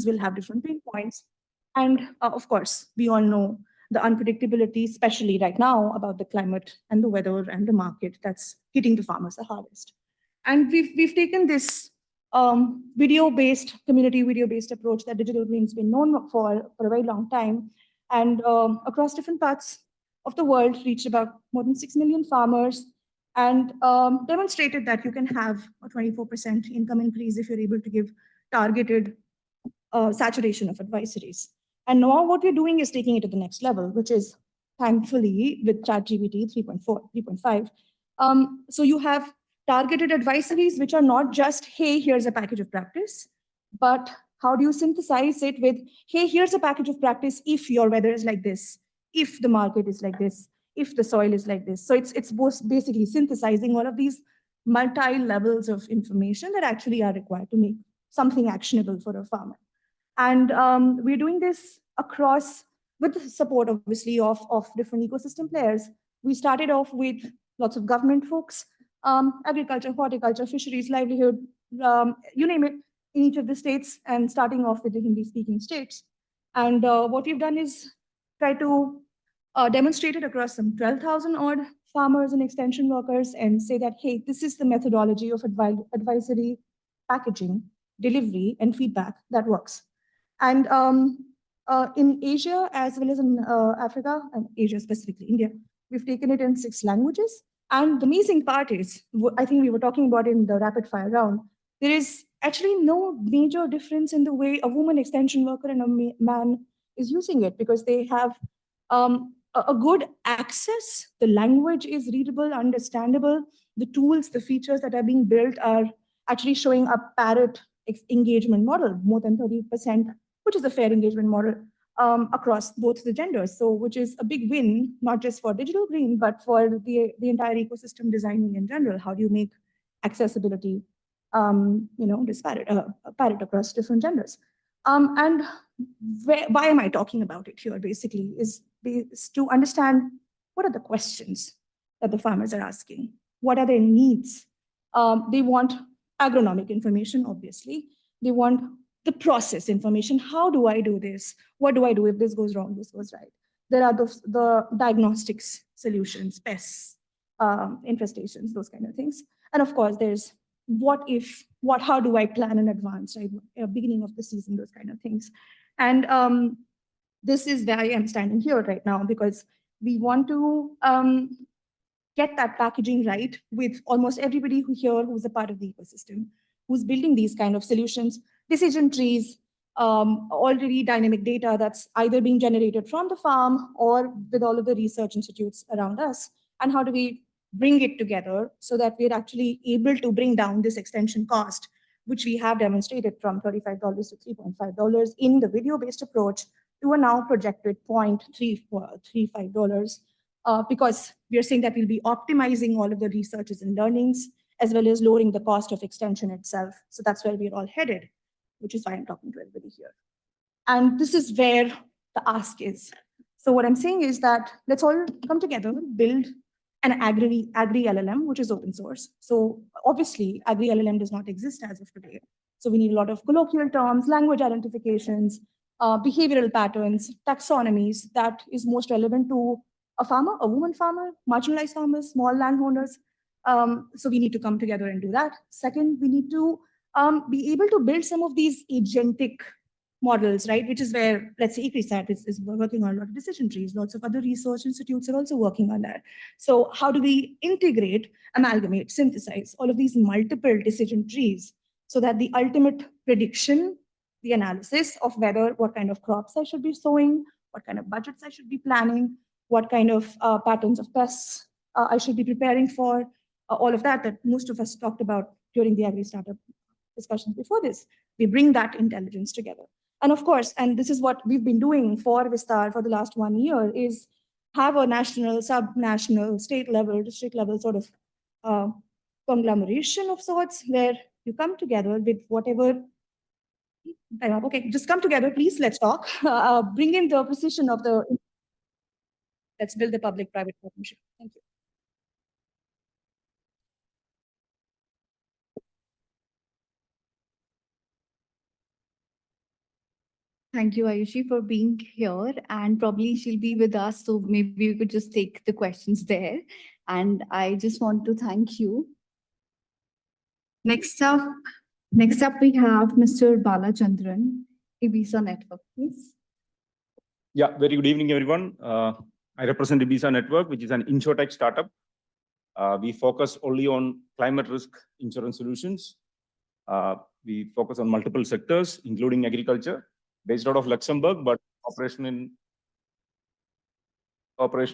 will have different pain points. And of course, we all know the unpredictability, especially right now, about the climate and the weather and the market that's hitting the farmers the hardest. And we've taken this video-based, community video-based approach that Digital Green's been known for a very long time, and across different parts of the world, reached about more than 6 million farmers, and demonstrated that you can have a 24% income increase if you're able to give targeted saturation of advisories. And now what we're doing is taking it to the next level, which is thankfully with ChatGPT 3.4, 3.5. So you have targeted advisories, which are not just, hey, here's a package of practice, but how do you synthesize it with, hey, here's a package of practice if your weather is like this, if the market is like this, if the soil is like this. So it's both basically synthesizing all of these multi-levels of information that actually are required to make something actionable for a farmer. And we're doing this across, with the support, obviously, of different ecosystem players. We started off with lots of government folks, agriculture, horticulture, fisheries, livelihood, you name it, in each of the states, and starting off with the Hindi-speaking states. And what we've done is try to demonstrate it across some 12,000 odd farmers and extension workers and say that, hey, this is the methodology of advisory packaging, delivery, and feedback that works. And in Asia, as well as in Africa, and Asia specifically, India, we've taken it in 6 languages. And the amazing part is, I think we were talking about in the rapid fire round, there is actually no major difference in the way a woman extension worker and a man is using it, because they have a good access. The language is readable, understandable. The tools, the features that are being built are actually showing a parrot engagement model, more than 30%, which is a fair engagement model across both the genders. So, which is a big win, not just for Digital Green, but for the entire ecosystem designing in general. How do you make accessibility, disparate, parrot across different genders? And why am I talking about it here, basically, is to understand what are the questions that the farmers are asking? What are their needs? They want agronomic information, obviously. They want the process information. How do I do this? What do I do if this goes wrong, this goes right? There are the diagnostics solutions, pests, infestations, those kind of things. And of course, there's how do I plan in advance, right? Beginning of the season, those kind of things. And this is where I am standing here right now, because we want to get that packaging right with almost everybody who's a part of the ecosystem, who's building these kind of solutions, decision trees, already dynamic data that's either being generated from the farm or with all of the research institutes around us. And how do we bring it together so that we're actually able to bring down this extension cost, which we have demonstrated from $35 to $3.5 in the video-based approach to a now projected $0.35, because we are saying that we'll be optimizing all of the researches and learnings, as well as lowering the cost of extension itself. So that's where we're all headed, which is why I'm talking to everybody here. And this is where the ask is. So what I'm saying is that let's all come together, build an Agri LLM, which is open source. So obviously, Agri LLM does not exist as of today. So we need a lot of colloquial terms, language identifications, behavioral patterns, taxonomies that is most relevant to a farmer, a woman farmer, marginalized farmers, small landowners. So we need to come together and do that. Second, we need to be able to build some of these agentic models, right? Which is where, let's say, ICRISAT is working on a lot of decision trees. Lots of other research institutes are also working on that. So how do we integrate, amalgamate, synthesize all of these multiple decision trees so that the ultimate prediction, the analysis of what kind of crops I should be sowing, what kind of budgets I should be planning, what kind of patterns of pests I should be preparing for, all of that most of us talked about during the agri-startup discussions before this. We bring that intelligence together. And of course, and this is what we've been doing for Vistar for the last 1 year, is have a national, sub-national, state level, district level sort of conglomeration of sorts where you come together with whatever. Okay, just come together, please, let's talk. Bring in the precision of the, let's build the public-private partnership. Thank you. Thank you, Ayushi, for being here. And probably she'll be with us, so maybe we could just take the questions there. And I just want to thank you. Next up, next up we have Mr. Balachandran, IBISA Network, please. Yeah, very good evening, everyone. I represent IBISA Network, which is an insurtech startup. We focus only on climate risk insurance solutions. We focus on multiple sectors, including agriculture, based out of Luxembourg, but operational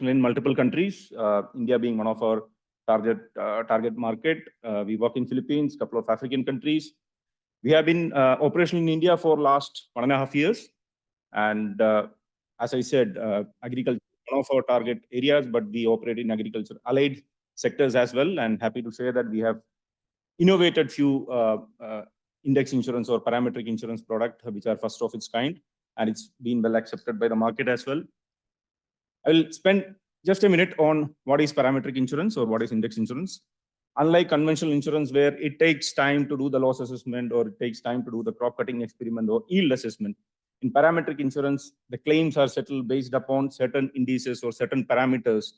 in multiple countries, India being one of our target market. We work in Philippines, couple of African countries. We have been operational in India for last 1.5 years. And as I said, agriculture is one of our target areas, but we operate in agriculture allied sectors as well. And happy to say that we have innovated few index insurance or parametric insurance product, which are first of its kind, and it's been well accepted by the market as well. I will spend just a minute on what is parametric insurance or what is index insurance. Unlike conventional insurance, where it takes time to do the loss assessment or it takes time to do the crop cutting experiment or yield assessment, in parametric insurance, the claims are settled based upon certain indices or certain parameters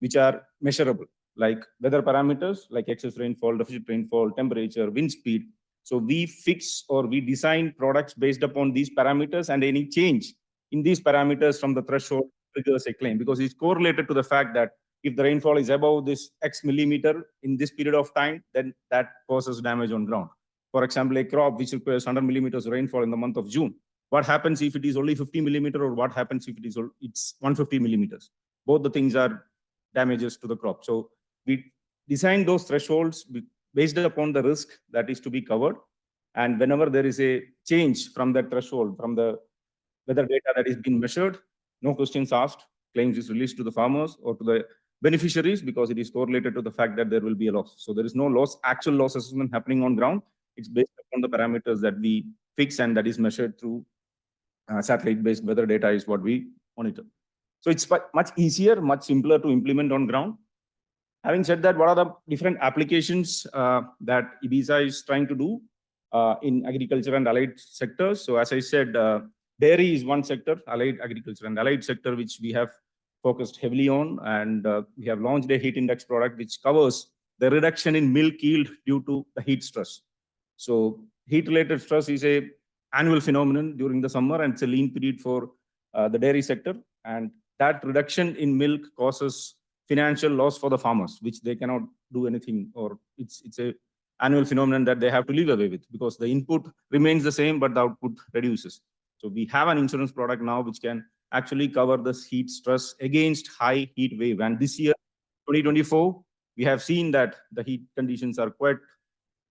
which are measurable, like weather parameters, like excess rainfall, deficit rainfall, temperature, wind speed. So we fix or we design products based upon these parameters, and any change in these parameters from the threshold triggers a claim, because it's correlated to the fact that if the rainfall is above this X millimeter in this period of time, then that causes damage on ground. For example, a crop which requires 100 millimeters rainfall in the month of June, what happens if it is only 50 millimeter, or what happens if it's 150 millimeters? Both the things are damages to the crop. So we design those thresholds based upon the risk that is to be covered. And whenever there is a change from that threshold, from the weather data that is being measured, no questions asked, claims is released to the farmers or to the beneficiaries, because it is correlated to the fact that there will be a loss. So there is no loss, actual loss assessment happening on ground. It's based upon the parameters that we fix, and that is measured through satellite-based weather data is what we monitor. So it's much easier, much simpler to implement on ground. Having said that, what are the different applications that IBISA is trying to do in agriculture and allied sectors? So as I said, dairy is one sector, allied agriculture and allied sector, which we have focused heavily on. And we have launched a heat index product which covers the reduction in milk yield due to the heat stress. So heat-related stress is an annual phenomenon during the summer, and it's a lean period for the dairy sector. And that reduction in milk causes financial loss for the farmers, which they cannot do anything, or it's a annual phenomenon that they have to live away with, because the input remains the same, but the output reduces. So we have an insurance product now which can actually cover this heat stress against high heat wave. And this year, 2024, we have seen that the heat conditions are quite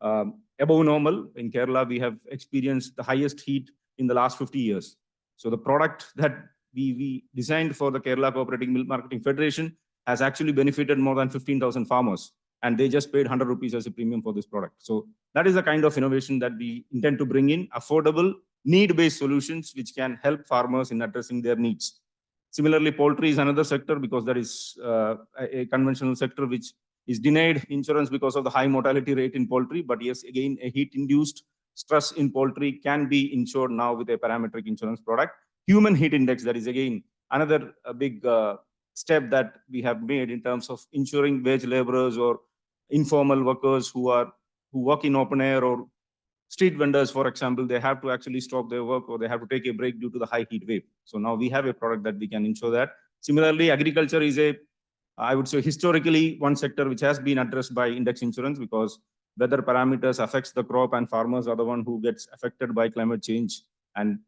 above normal. In Kerala, we have experienced the highest heat in the last 50 years. So the product that we designed for the Kerala Cooperative Milk Marketing Federation has actually benefited more than 15,000 farmers, and they just paid 100 rupees as a premium for this product. So that is the kind of innovation that we intend to bring in, affordable, need-based solutions which can help farmers in addressing their needs. Similarly, poultry is another sector, because that is a conventional sector which is denied insurance because of the high mortality rate in poultry. But yes, again, a heat-induced stress in poultry can be insured now with a parametric insurance product. Human heat index, that is again another big step that we have made in terms of ensuring wage laborers or informal workers who work in open air, or street vendors, for example, they have to actually stop their work, or they have to take a break due to the high heat wave. So now we have a product that we can ensure that. Similarly, agriculture is I would say, historically one sector which has been addressed by index insurance, because weather parameters affects the crop, and farmers are the one who gets affected by climate change. And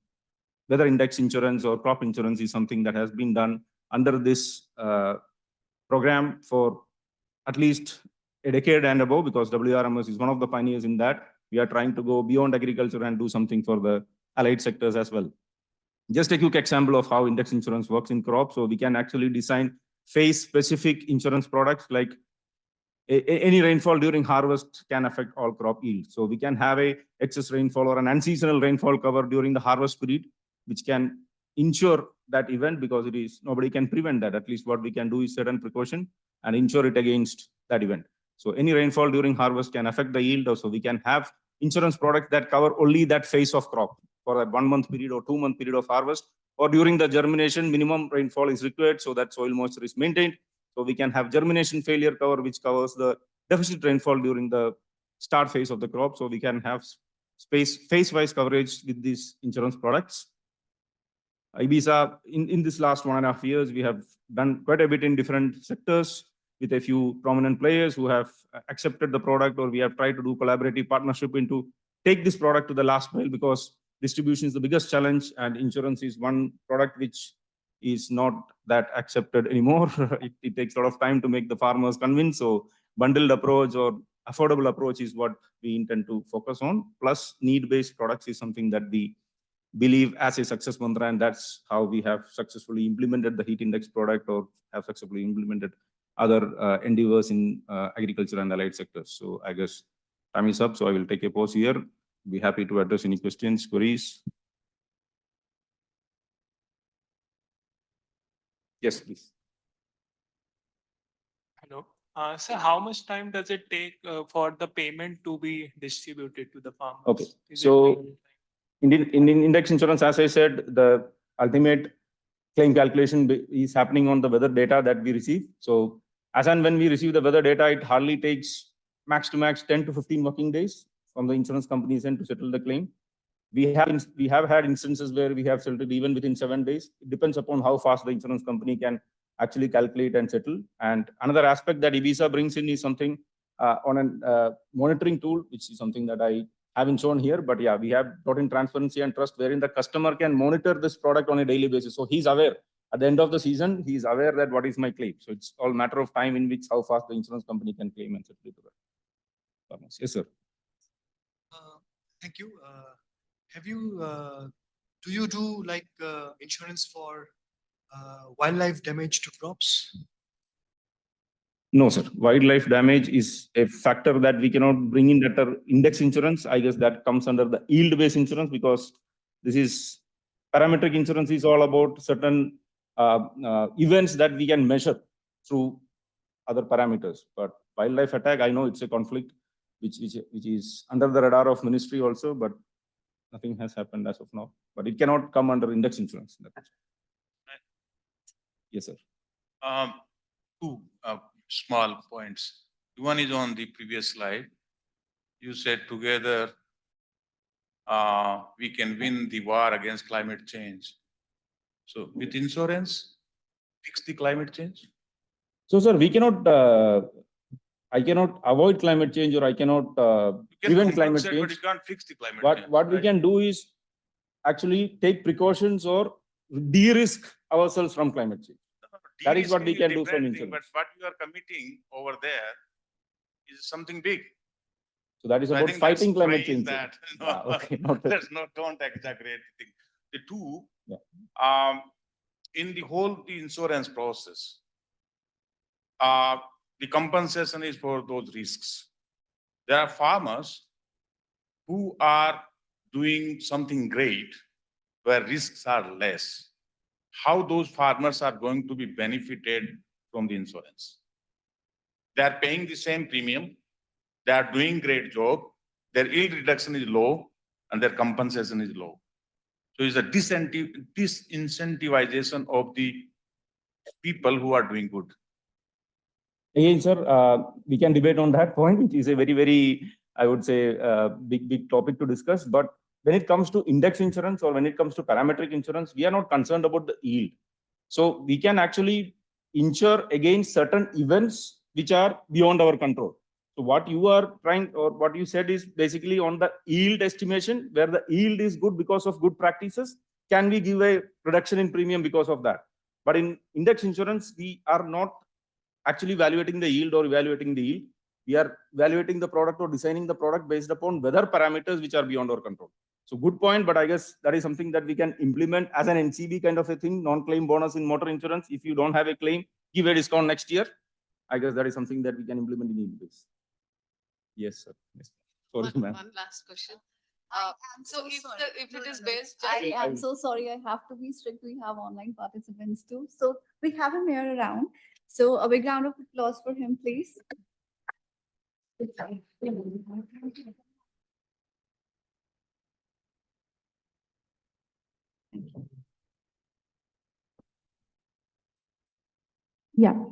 weather index insurance or crop insurance is something that has been done under this program for at least a decade and above, because WRMS is one of the pioneers in that. We are trying to go beyond agriculture and do something for the allied sectors as well. Just a quick example of how index insurance works in crops. So we can actually design phase-specific insurance products, like any rainfall during harvest can affect all crop yield. So we can have a excess rainfall or an unseasonal rainfall cover during the harvest period, which can insure that event, because nobody can prevent that. At least what we can do is certain precaution and insure it against that event. So any rainfall during harvest can affect the yield. So we can have insurance products that cover only that phase of crop. for a 1 month period or 2 month period of harvest, or during the germination, minimum rainfall is required so that soil moisture is maintained. So we can have germination failure cover, which covers the deficit rainfall during the start phase of the crop. So we can have phase-wise coverage with these insurance products. IBISA, in this last 1.5 years, we have done quite a bit in different sectors with a few prominent players who have accepted the product, or we have tried to do collaborative partnership into take this product to the last mile, because distribution is the biggest challenge, and insurance is one product which is not that accepted anymore. It takes a lot of time to make the farmers convinced. So bundled approach or affordable approach is what we intend to focus on. Plus need-based products is something that we believe as a success mantra, and that's how we have successfully implemented the heat index product, or have successfully implemented other endeavors in agriculture and allied sectors. So I guess time is up, so I will take a pause here. Be happy to address any questions, queries. Yes, please. Hello. Sir, how much time does it take for the payment to be distributed to the farmers? Okay, Is so it in index insurance, as I said, the ultimate claim calculation is happening on the weather data that we receive. So as and when we receive the weather data, it hardly takes max to max 10 to 15 working days from the insurance company's end to settle the claim. We have had instances where we have settled even within 7 days. It depends upon how fast the insurance company can actually calculate and settle. And another aspect that IBISA brings in is something on a monitoring tool, which is something that I haven't shown here, but yeah, we have brought in transparency and trust, wherein the customer can monitor this product on a daily basis. So he's aware at the end of the season, he's aware that what is my claim. So it's all matter of time in which how fast the insurance company can claim and settle it to the farmers. Yes, sir. Thank you. Do you do like insurance for wildlife damage to crops? No, sir. Wildlife damage is a factor that we cannot bring in under index insurance. I guess that comes under the yield-based insurance, because this is parametric insurance is all about certain events that we can measure through other parameters. But wildlife attack, I know it's a conflict which is under the radar of ministry also, but nothing has happened as of now. But it cannot come under index insurance. Yes, sir. Two small points. One is on the previous slide. You said together we can win the war against climate change. So with insurance, fix the climate change? So, sir, we cannot, I cannot avoid climate change, or I cannot prevent climate change. But you can't fix the climate change. What we can do is actually take precautions or de-risk ourselves from climate change. That is what we can do from insurance. But what you are committing over there is something big. So that is about fighting climate change. That, no, Okay, don't exaggerate the thing. The two, yeah. In the whole the insurance process, the compensation is for those risks. There are farmers who are doing something great where risks are less. How those farmers are going to be benefited from the insurance? They are paying the same premium. They are doing great job. Their yield reduction is low and their compensation is low. So it's a disincentivization of the people who are doing good. Again, sir, we can debate on that point, which is a very, very, I would say, big topic to discuss. But when it comes to index insurance or when it comes to parametric insurance, we are not concerned about the yield. So we can actually insure against certain events which are beyond our control. So what you are trying, or what you said, is basically on the yield estimation, where the yield is good because of good practices. Can we give a reduction in premium because of that? But in index insurance, we are not actually evaluating the yield or evaluating the yield. We are evaluating the product or designing the product based upon weather parameters which are beyond our control. So good point, but I guess that is something that we can implement as an NCB kind of a thing, non-claim bonus in motor insurance. If you don't have a claim, give a discount next year. I guess that is something that we can implement in yield base. Yes, sir. Yes. Sorry, ma'am. One last question. So if it is based, I am so sorry. I have to be strict. We have online participants too. So we have a mayor around. So a big round of applause for him, please. Thank you. Yeah.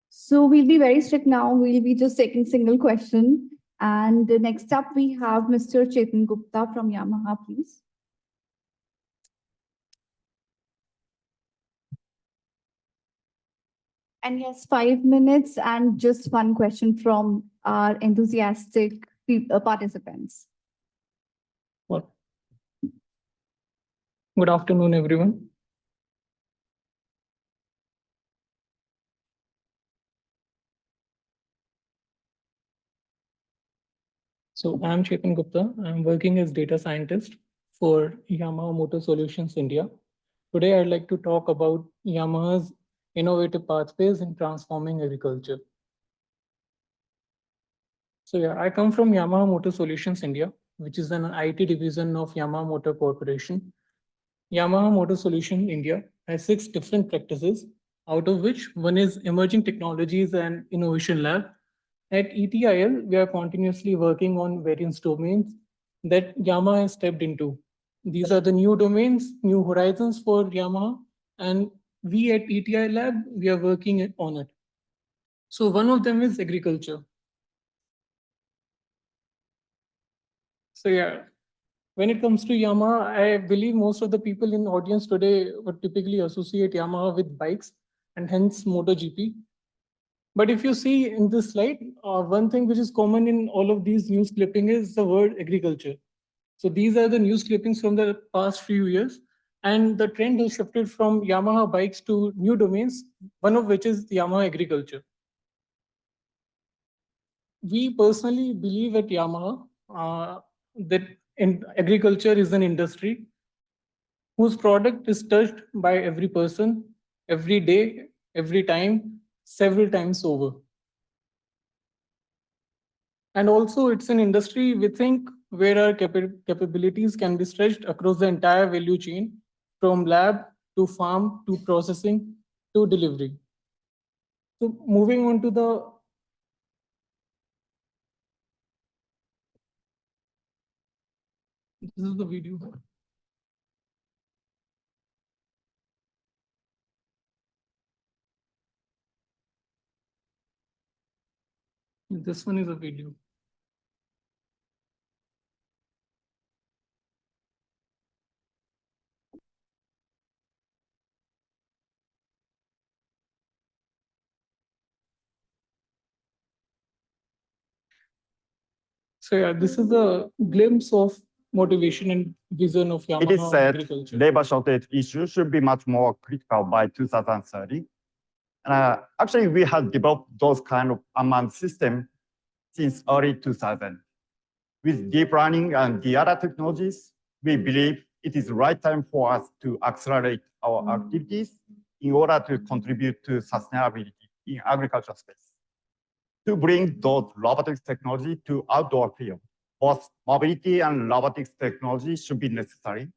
So we'll be very strict now. We'll be just taking single question. And next up, we have Mr. Chetan Gupta from Yamaha, please. And yes, 5 minutes and just one question from our enthusiastic participants. Well, good afternoon, everyone. So I'm Chetan Gupta. I'm working as data scientist for Yamaha Motor Solutions India. Today, I'd like to talk about Yamaha's innovative pathways in transforming agriculture. So yeah, I come from Yamaha Motor Solutions India, which is an IT division of Yamaha Motor Corporation. Yamaha Motor Solutions India has 6 different practices, out of which one is Emerging Technologies and Innovation Lab. At ETIL, we are continuously working on various domains that Yamaha has stepped into. These are the new domains, new horizons for Yamaha, and we at ETI Lab, we are working on it. So one of them is agriculture. So yeah, when it comes to Yamaha, I believe most of the people in the audience today would typically associate Yamaha with bikes and hence MotoGP. But if you see in this slide, one thing which is common in all of these news clipping is the word agriculture. So these are the news clippings from the past few years. And the trend has shifted from Yamaha bikes to new domains, one of which is Yamaha agriculture. We personally believe at Yamaha that agriculture is an industry whose product is touched by every person, every day, every time, several times over. And also it's an industry we think where our capabilities can be stretched across the entire value chain, from lab to farm to processing to delivery. So moving on to this is the video. This one is a video. So yeah, this is a glimpse of motivation and vision of Yamaha It is said agriculture. labor shortage issue should be much more critical by 2030. Actually, we have developed those kind of unmanned system since early 2000. With deep learning and the other technologies, we believe it is the right time for us to accelerate our activities in order to contribute to sustainability in agriculture space. To bring those robotics technology to outdoor field, both mobility and robotics technology should be necessary.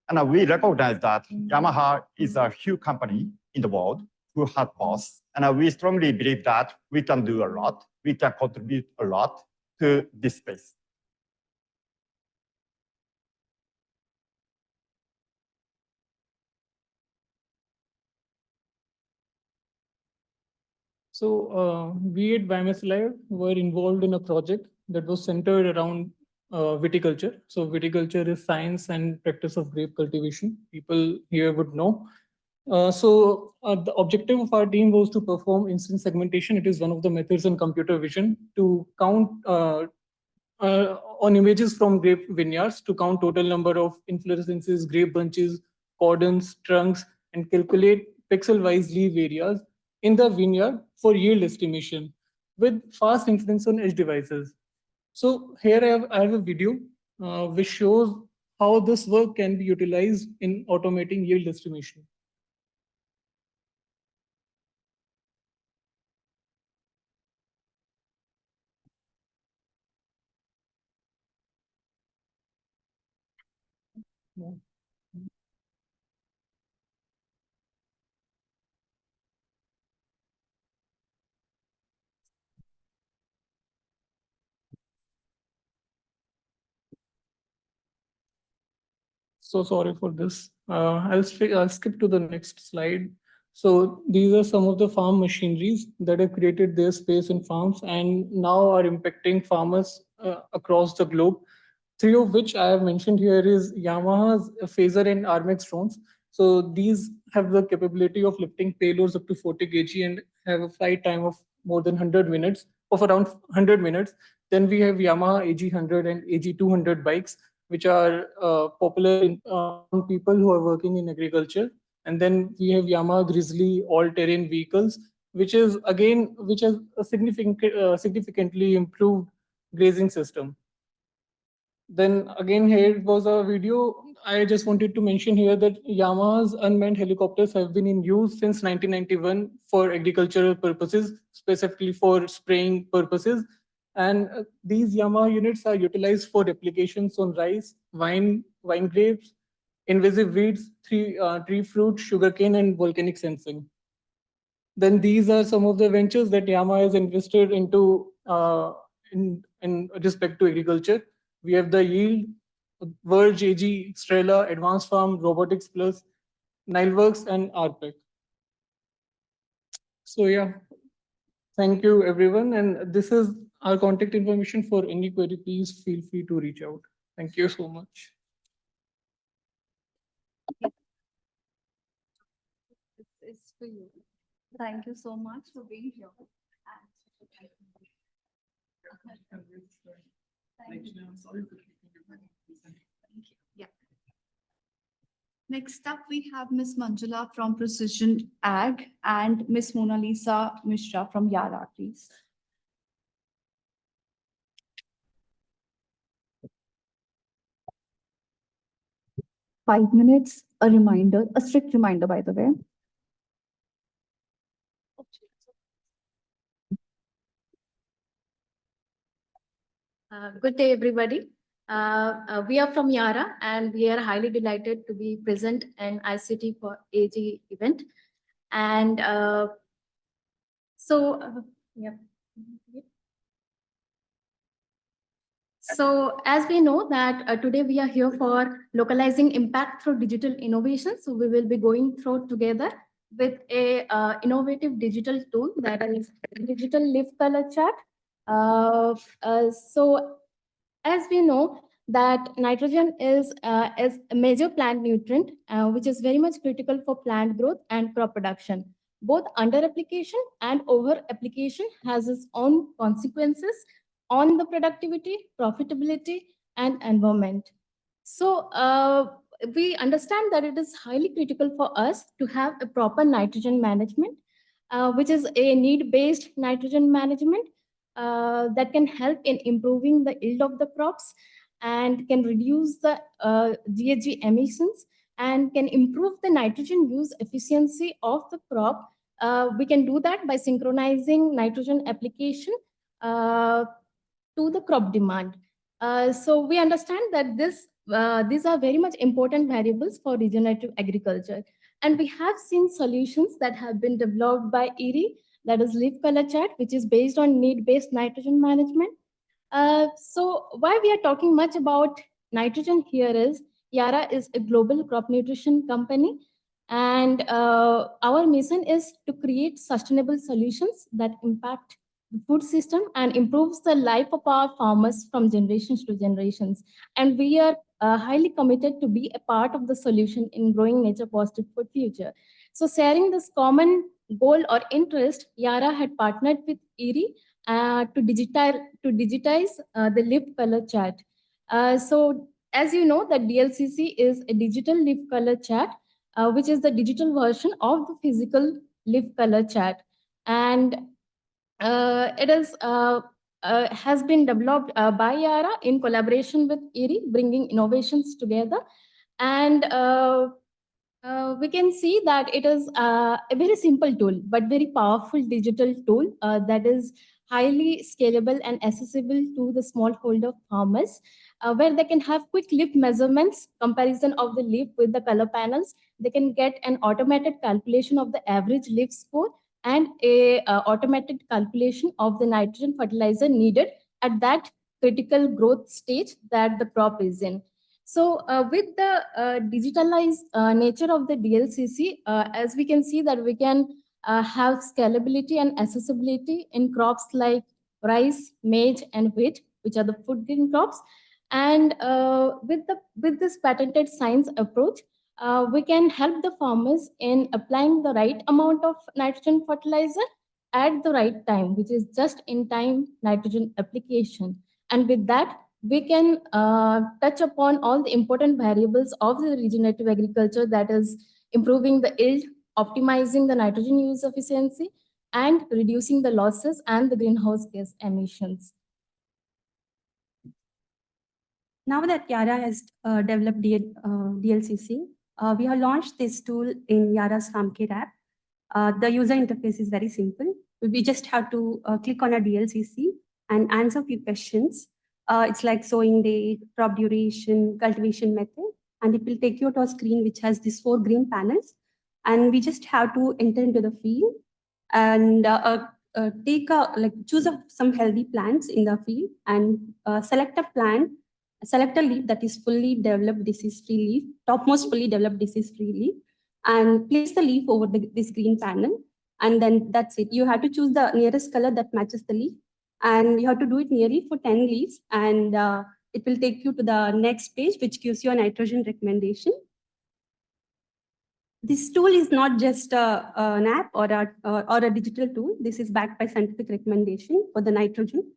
And we recognize that Yamaha is a huge company in the world who has both. And we strongly believe that we can do a lot, we can contribute a lot to this space. So we at BIMS Live were involved in a project that was centered around viticulture. So viticulture is science and practice of grape cultivation. People here would know. The objective of our team was to perform instance segmentation. It is one of the methods in computer vision to count on images from grape vineyards to count total number of inflorescences, grape bunches, cordons, trunks, and calculate pixel-wise leaf areas in the vineyard for yield estimation with fast inference on edge devices. So here I have a video which shows how this work can be utilized in automating yield estimation. Yeah. So sorry for this. I'll skip to the next slide. So these are some of the farm machineries that have created their space in farms and now are impacting farmers across the globe. Three of which I have mentioned here is Yamaha's Phaser and Armex drones. So these have the capability of lifting payloads up to 40 kg and have a flight time of more than 100 minutes, of around 100 minutes. Then we have Yamaha AG100 and AG200 bikes, which are popular in people who are working in agriculture. And then we have Yamaha Grizzly all-terrain vehicles, which has a significantly improved grazing system. Then again, here was a video. I just wanted to mention here that Yamaha's unmanned helicopters have been in use since 1991 for agricultural purposes, specifically for spraying purposes. And these Yamaha units are utilized for applications on rice, wine grapes, invasive weeds, tree fruit, sugarcane, and volcanic sensing. Then these are some of the ventures that Yamaha has invested into in respect to agriculture. We have the Yield, Verge AG, Strela, Advanced Farm, Robotics Plus, Nileworks, and RPEC. So yeah, thank you everyone. And this is our contact information. For any query, please feel free to reach out. Thank you so much. This is for you. Thank you so much for being here. Thank you. Yeah. Next up, we have Ms. Manjula from Precision Ag and Ms. Mona Lisa Mishra from Yara, please. Five minutes, a reminder, a strict reminder, by the way. Good day, everybody. We are from Yara, and we are highly delighted to be present in ICT4AG event. And yeah. So as we know that today we are here for localizing impact through digital innovation. So we will be going through together with a innovative digital tool that is digital leaf color chart. So as we know that nitrogen is a major plant nutrient, which is very much critical for plant growth and crop production. Both under application and over application has its own consequences on the productivity, profitability, and environment. So we understand that it is highly critical for us to have a proper nitrogen management, which is a need-based nitrogen management that can help in improving the yield of the crops and can reduce the GHG emissions and can improve the nitrogen use efficiency of the crop. We can do that by synchronizing nitrogen application to the crop demand. So we understand that these are very much important variables for regenerative agriculture. And we have seen solutions that have been developed by IRI, that is leaf color chart, which is based on need-based nitrogen management. So why we are talking much about nitrogen here is Yara is a global crop nutrition company. And our mission is to create sustainable solutions that impact the food system and improves the life of our farmers from generations to generations. And we are highly committed to be a part of the solution in growing nature positive food future. So sharing this common goal or interest, Yara had partnered with IRI to digitize the leaf color chart. So as you know, that DLCC is a digital leaf color chart, which is the digital version of the physical leaf color chart. And it is has been developed by Yara in collaboration with IRI, bringing innovations together. And we can see that it is a very simple tool, but very powerful digital tool that is highly scalable and accessible to the smallholder farmers, where they can have quick leaf measurements, comparison of the leaf with the color panels. They can get an automated calculation of the average leaf score and a automated calculation of the nitrogen fertilizer needed at that critical growth stage that the crop is in. So with the digitalized nature of the DLCC, as we can see that we can have scalability and accessibility in crops like rice, maize, and wheat, which are the food grain crops. And with this patented science approach, we can help the farmers in applying the right amount of nitrogen fertilizer at the right time, which is just in time nitrogen application. And with that, we can touch upon all the important variables of the regenerative agriculture, that is improving the yield, optimizing the nitrogen use efficiency, and reducing the losses and the greenhouse gas emissions. Now that Yara has developed DLCC, we have launched this tool in Yara's FarmKit app. The user interface is very simple. We just have to click on a DLCC and answer a few questions. It's like sowing date, crop duration, cultivation method, and it will take you to a screen which has these 4 green panels. And we just have to enter into the field and choose some healthy plants in the field and select a plant, select a leaf that is fully developed disease-free leaf, topmost fully developed disease-free leaf, and place the leaf over this green panel. And then that's it. You have to choose the nearest color that matches the leaf. And you have to do it nearly for 10 leaves. And it will take you to the next page, which gives you a nitrogen recommendation. This tool is not just an app or a digital tool. This is backed by scientific recommendation for the nitrogen.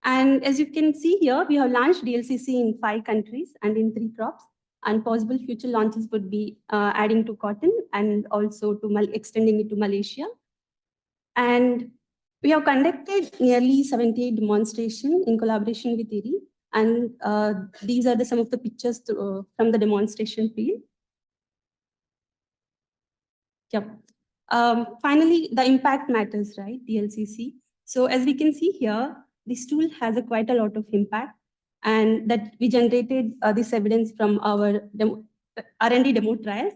And as you can see here, we have launched DLCC in 5 countries and in 3 crops. And possible future launches would be adding to cotton and also to extending it to Malaysia. And we have conducted nearly 78 demonstrations in collaboration with IRI. And these are some of the pictures from the demonstration field. Yep. Finally, the impact matters, right? DLCC. So as we can see here, this tool has quite a lot of impact, and that we generated this evidence from our R&D demo trials.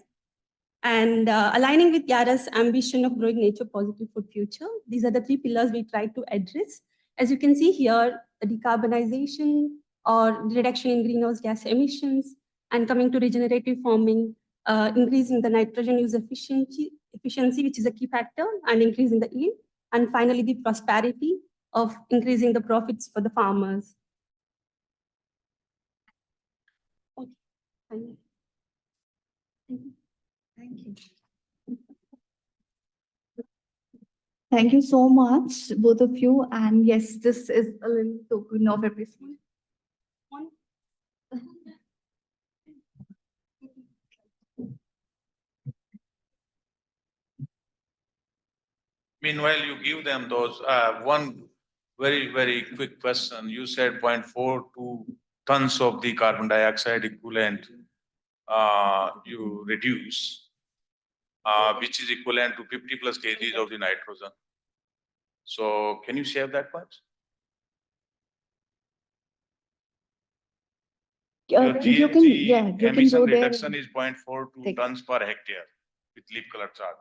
And aligning with Yara's ambition of growing nature positive food future, these are the 3 pillars we try to address. As you can see here, the decarbonization or reduction in greenhouse gas emissions, and coming to regenerative farming, increasing the nitrogen use efficiency, which is a key factor, and increasing the yield, and finally the prosperity of increasing the profits for the farmers. Okay. Thank you. Thank you. Thank you so much, both of you. And yes, this is a little token of appreciation. Meanwhile, you give them those, one very, very quick question. You said 0.42 tons of the carbon dioxide equivalent you reduce, which is equivalent to 50 plus kgs of the nitrogen. So can you share that much? You can emission go there. reduction is 0.42 tons per hectare with leaf color chart.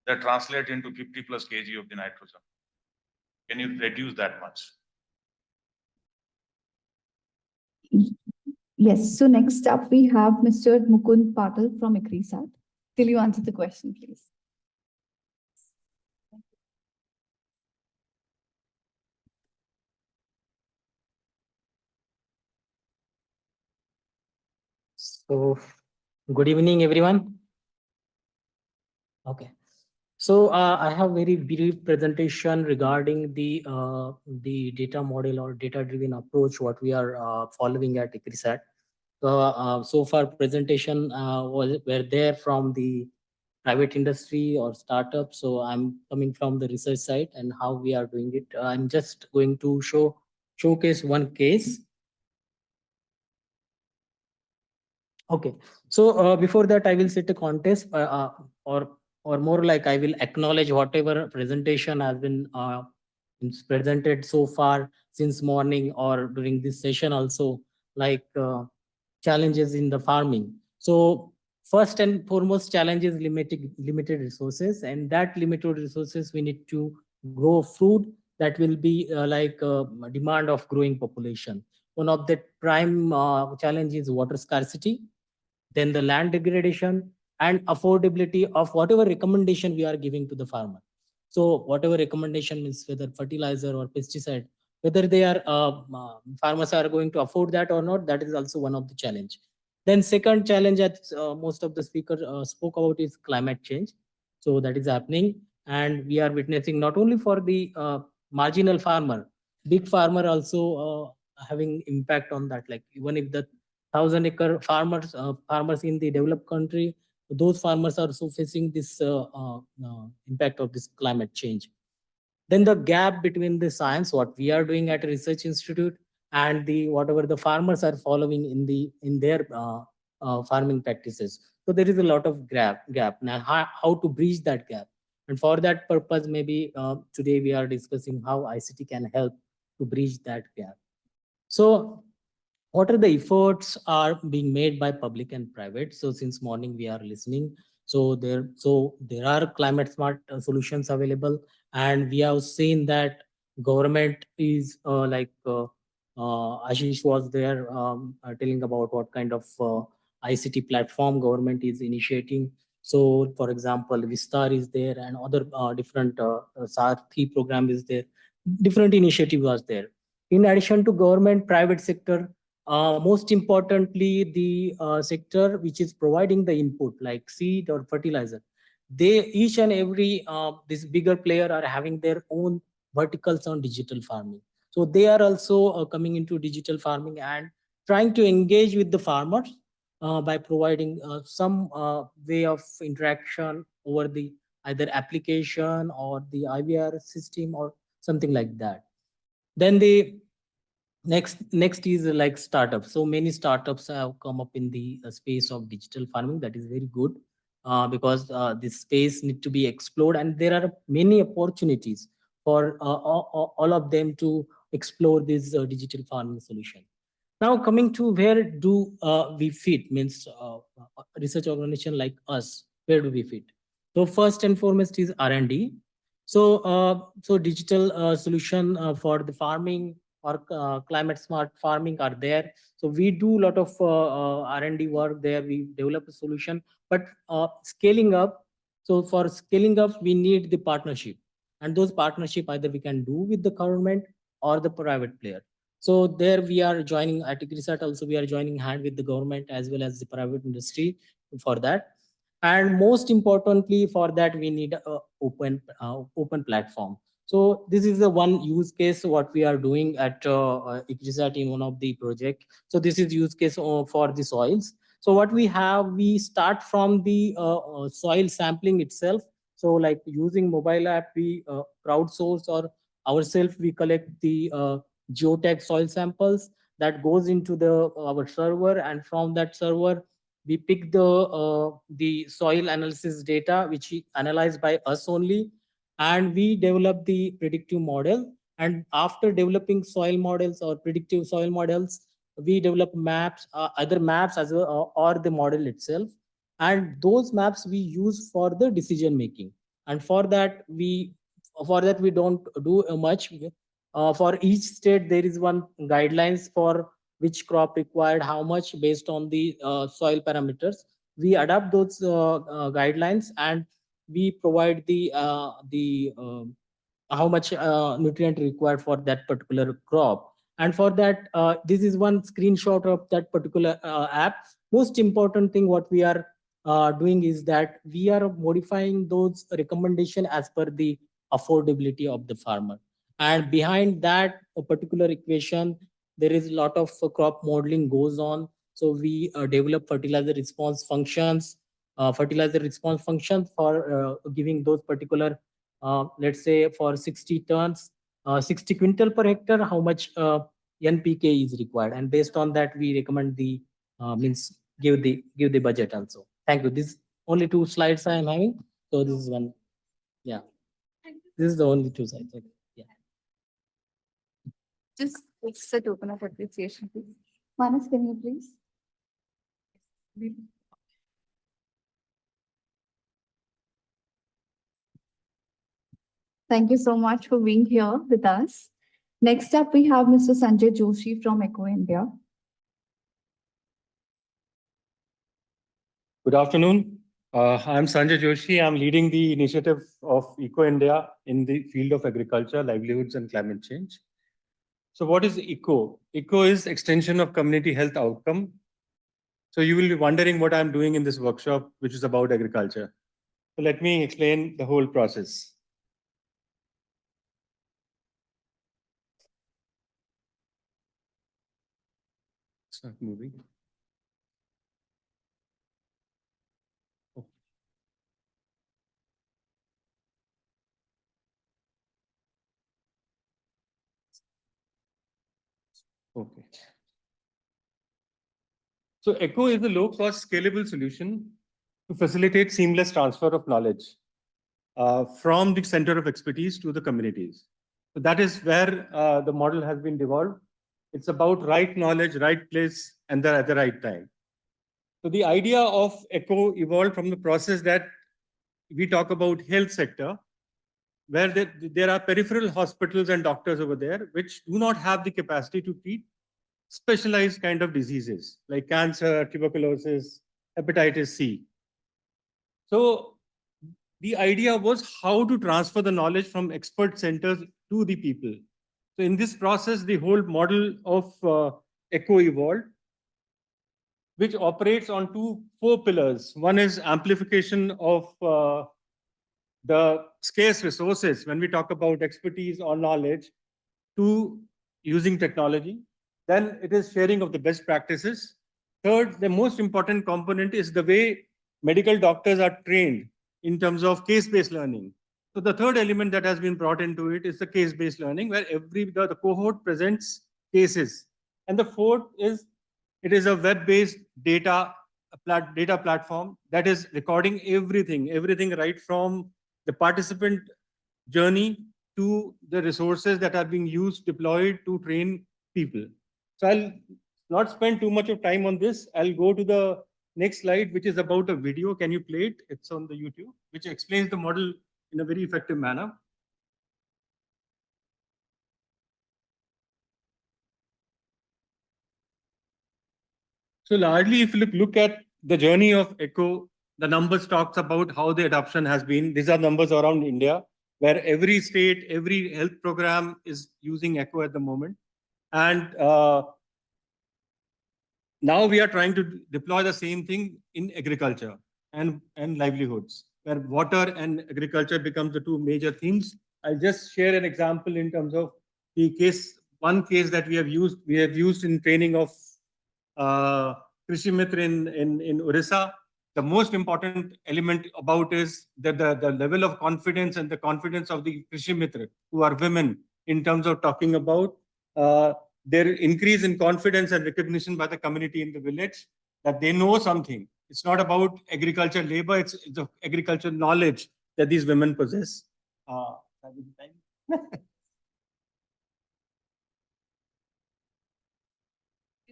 That translates into 50 plus kg of the nitrogen. Can you reduce that much? Yes. So next up, we have Mr. Mukund Patil from ICRISAT. Till you answer the question, please. So, good evening, everyone. Okay. So I have very brief presentation regarding the data model or data-driven approach what we are following at ICRISAT. So far presentation were there from the private industry or startup. So I'm coming from the research side and how we are doing it. I'm just going to showcase one case. Okay. So before that, I will set a contest or more like I will acknowledge whatever presentation has been presented so far since morning or during this session also, like challenges in the farming. So first and foremost challenge is limited resources, and that limited resources we need to grow food that will be like demand of growing population. one of the prime challenge is water scarcity, then the land degradation, and affordability of whatever recommendation we are giving to the farmer. So whatever recommendation means, whether fertilizer or pesticide, whether they are farmers are going to afford that or not, that is also one of the challenge. Then second challenge that most of the speakers spoke about is climate change. So that is happening, and we are witnessing not only for the marginal farmer, big farmer also having impact on that. Like even if the 1,000-acre farmers in the developed country, those farmers are also facing this impact of this climate change. Then the gap between the science, what we are doing at a research institute, and the whatever the farmers are following in their farming practices. So there is a lot of gap. Now, how to bridge that gap? And for that purpose, maybe today we are discussing how ICT can help to bridge that gap. So what are the efforts are being made by public and private? So since morning we are listening. So there are climate smart solutions available, and we have seen that government is Ashish was there telling about what kind of ICT platform government is initiating. So for example, Vistar is there, and other different Sarathi program is there. Different initiative was there. In addition to government, private sector, most importantly, the sector which is providing the input like seed or fertilizer, they each and every this bigger player are having their own verticals on digital farming. So they are also coming into digital farming and trying to engage with the farmers by providing some way of interaction over the either application or the IVR system or something like that. Then the next is like startups. So many startups have come up in the space of digital farming. That is very good because this space need to be explored, and there are many opportunities for all of them to explore this digital farming solution. Now coming to where do we fit, means research organization like us, where do we fit? So first and foremost is R&D. So digital solution for the farming or climate smart farming are there. So we do a lot of R&D work there. We develop a solution, but scaling up. So for scaling up, we need the partnership, and those partnership either we can do with the government or the private player. So there we are joining at ICRISAT also. We are joining hand with the government as well as the private industry for that. And most importantly, for that we need a open platform. So this is the one use case what we are doing at ICRISAT in one of the project. So this is use case for the soils. So what we have, we start from the soil sampling itself. So like using mobile app, we crowdsource or ourselves, we collect the geotag soil samples that goes into the our server, and from that server we pick the soil analysis data which is analyzed by us only, and we develop the predictive model. And after developing soil models or predictive soil models, we develop maps, either maps as well or the model itself, and those maps we use for the decision making. And for that we don't do much. For each state there is one guidelines for which crop required how much based on the soil parameters. We adapt those guidelines, and we provide the how much nutrient required for that particular crop. And for that, this is one screenshot of that particular app. Most important thing what we are doing is that we are modifying those recommendation as per the affordability of the farmer. And behind that particular equation, there is a lot of crop modeling goes on. So we develop fertilizer response functions for giving those particular, let's say for 60 tons, 60 quintal per hectare, how much NPK is required. And based on that, we recommend the means give the budget also. Thank you. This only 2 slides I am having. So this is one. Yeah. This is the only 2 slides. Okay. Yeah. Just a token of appreciation, please. Manas, can you please? Thank you so much for being here with us. Next up, we have Mr. Sanjay Joshie from Eco India. Good afternoon. I'm Sanjay Joshie. I'm leading the initiative of Eco India in the field of agriculture, livelihoods, and climate change. So what is ECO? ECO is extension of community health outcome. So you will be wondering what I'm doing in this workshop, which is about agriculture. So let me explain the whole process. It's not moving. Okay. So ECHO is a low-cost scalable solution to facilitate seamless transfer of knowledge from the center of expertise to the communities. So that is where the model has been developed. It's about right knowledge, right place, and at the right time. So the idea of ECHO evolved from the process that we talk about health sector, where there are peripheral hospitals and doctors over there which do not have the capacity to treat specialized kind of diseases like cancer, tuberculosis, hepatitis C. So the idea was how to transfer the knowledge from expert centers to the people. So in this process, the whole model of ECHO evolved, which operates on four pillars. One is amplification of the scarce resources when we talk about expertise or knowledge to using technology. Then it is sharing of the best practices. Third, the most important component is the way medical doctors are trained in terms of case-based learning. So the third element that has been brought into it is the case-based learning, where the cohort presents cases. And the fourth is, it is a web-based data platform that is recording everything right from the participant journey to the resources that are being used, deployed to train people. So I'll not spend too much of time on this. I'll go to the next slide, which is about a video. Can you play it? It's on the YouTube, which explains the model in a very effective manner. So largely, if you look at the journey of ECHO, the numbers talks about how the adoption has been. These are numbers around India, where every state, every health program is using ECHO at the moment. And now we are trying to deploy the same thing in agriculture and livelihoods, where water and agriculture becomes the two major themes. I'll just share an example in terms of one case that we have used in training of Krishi Mitra in Orissa. The most important element about is that the level of confidence and the confidence of the Krishi Mitra, who are women, in terms of talking about their increase in confidence and recognition by the community in the village, that they know something. It's not about agriculture labor, it's the agriculture knowledge that these women possess.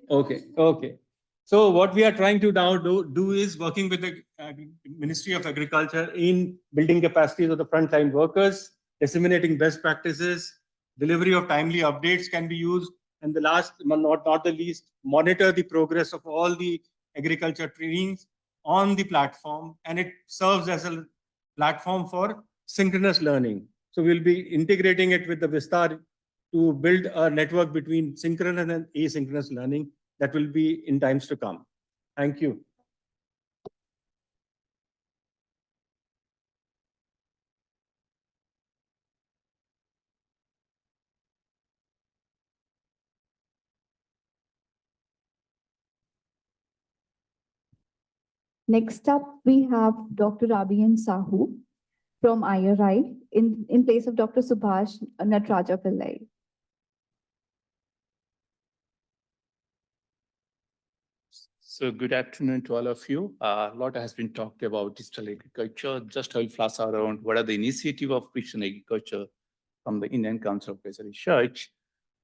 Okay. So what we are trying to now do is working with the Ministry of Agriculture in building capacities of the frontline workers, disseminating best practices, delivery of timely updates can be used, and the last, not the least, monitor the progress of all the agriculture trainings on the platform, and it serves as a platform for synchronous learning. So we'll be integrating it with the Vistar to build a network between synchronous and asynchronous learning that will be in times to come. Thank you. Next up, we have Dr. Rabi and Sahoo from IRI in place of Dr. Subhash Natraja Pillai. So good afternoon to all of you. A lot has been talked about digital agriculture. Just I'll flash around what are the initiative of precision agriculture from the Indian Council of Basic Research.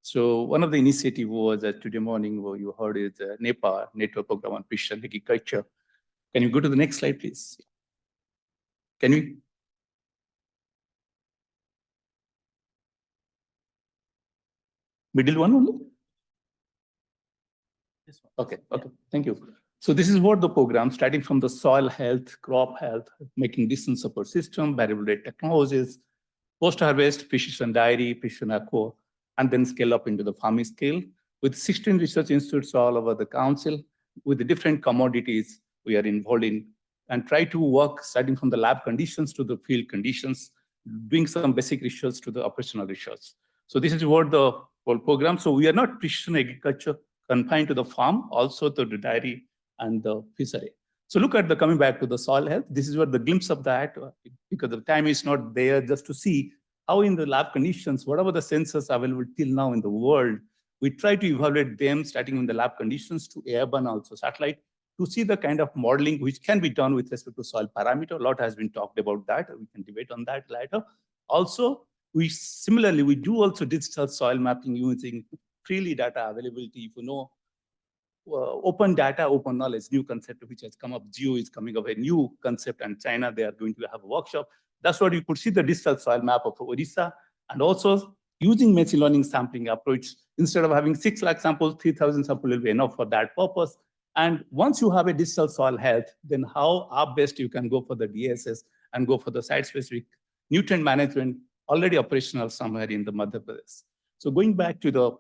So one of the initiative was that today morning, where you heard is the NEPA, Network Program on Precision Agriculture. Can you go to the next slide, please? Can we? Middle one only? This one. Okay, okay, thank you. So this is what the program, starting from the soil health, crop health, making distance support system, variable rate technologies, post-harvest, fishes and dairy, fish and aqua, and then scale up into the farming scale with 16 research institutes all over the council with the different commodities we are involved in, and try to work starting from the lab conditions to the field conditions, doing some basic research to the operational research. So this is what the whole program. So we are not precision agriculture confined to the farm, also to the dairy and the fishery. So look at the, coming back to the soil health, this is what the glimpse of that, because the time is not there just to see how in the lab conditions, whatever the sensors available till now in the world, we try to evaluate them starting in the lab conditions to airborne, also satellite, to see the kind of modeling which can be done with respect to soil parameter. A lot has been talked about that. We can debate on that later. Also, we similarly, we do also digital soil mapping using freely data availability. If you know, open data, open knowledge, new concept which has come up. Geo is coming up a new concept, and China, they are going to have a workshop. That's what you could see the digital soil map of Odisha, and also using machine learning sampling approach. Instead of having 6 lakh samples, 3,000 samples will be enough for that purpose. And once you have a digital soil health, then how best you can go for the DSS and go for the site-specific nutrient management already operational somewhere in the Madhya Pradesh. So going back to the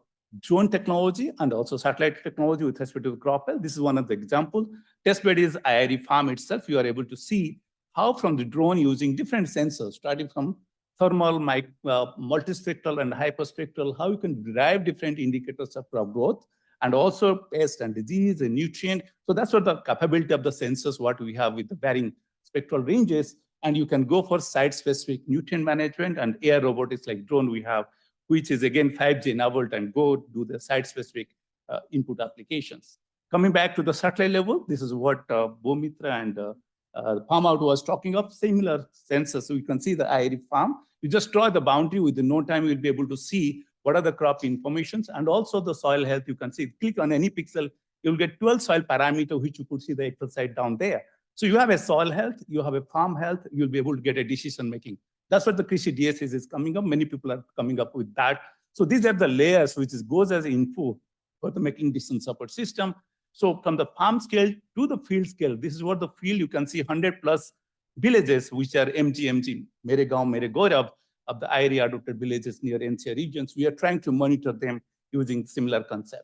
drone technology and also satellite technology with respect to the crop health, this is one of the examples. Testbed is IARI farm itself. You are able to see how from the drone using different sensors, starting from thermal, multispectral and hyperspectral, how you can derive different indicators of crop growth, and also pest and disease and nutrient. So that's what the capability of the sensors, what we have with the varying spectral ranges. And you can go for site-specific nutrient management and air robotics like drone we have, which is again 5G enabled, and go do the site-specific input applications. Coming back to the satellite level, this is what Bhumitra and Farm Out was talking of, similar sensors. So you can see the IARI farm. You just draw the boundary. Within no time, you'll be able to see what are the crop informations, and also the soil health. You can see, click on any pixel, you'll get 12 soil parameter, which you could see the Excel site down there. So you have a soil health, you have a farm health, you'll be able to get a decision making. That's what the Krishi DSS is coming up. Many people are coming up with that. So these are the layers which goes as info for the making decision support system. So from the farm scale to the field scale, this is what the field, you can see 100+ villages, which are MG, Mere Gaon, Mere Gaurav, of the IARI adopted villages near NCR regions. We are trying to monitor them using similar concept.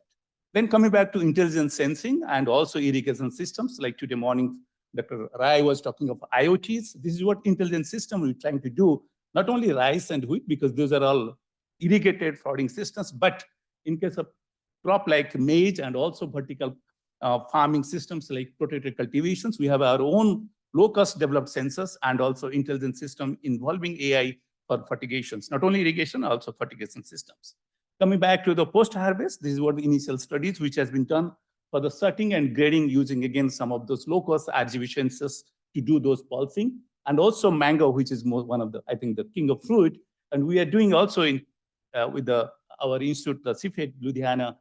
Then coming back to intelligent sensing and also irrigation systems, like today morning, Dr. Rai was talking of IoTs. This is what intelligent system we're trying to do, not only rice and wheat, because those are all irrigated flooding systems, but in case of crop like maize and also vertical farming systems like protected cultivations, we have our own low-cost developed sensors and also intelligent system involving AI for fertigations, not only irrigation, also fertigation systems. Coming back to the post-harvest, this is what the initial studies which has been done for the sorting and grading using, again, some of those low-cost RGB sensors to do those pulsing, and also mango, which is one of the, I think, the king of fruit. And we are doing also in with our institute, the CFET Ludhiana,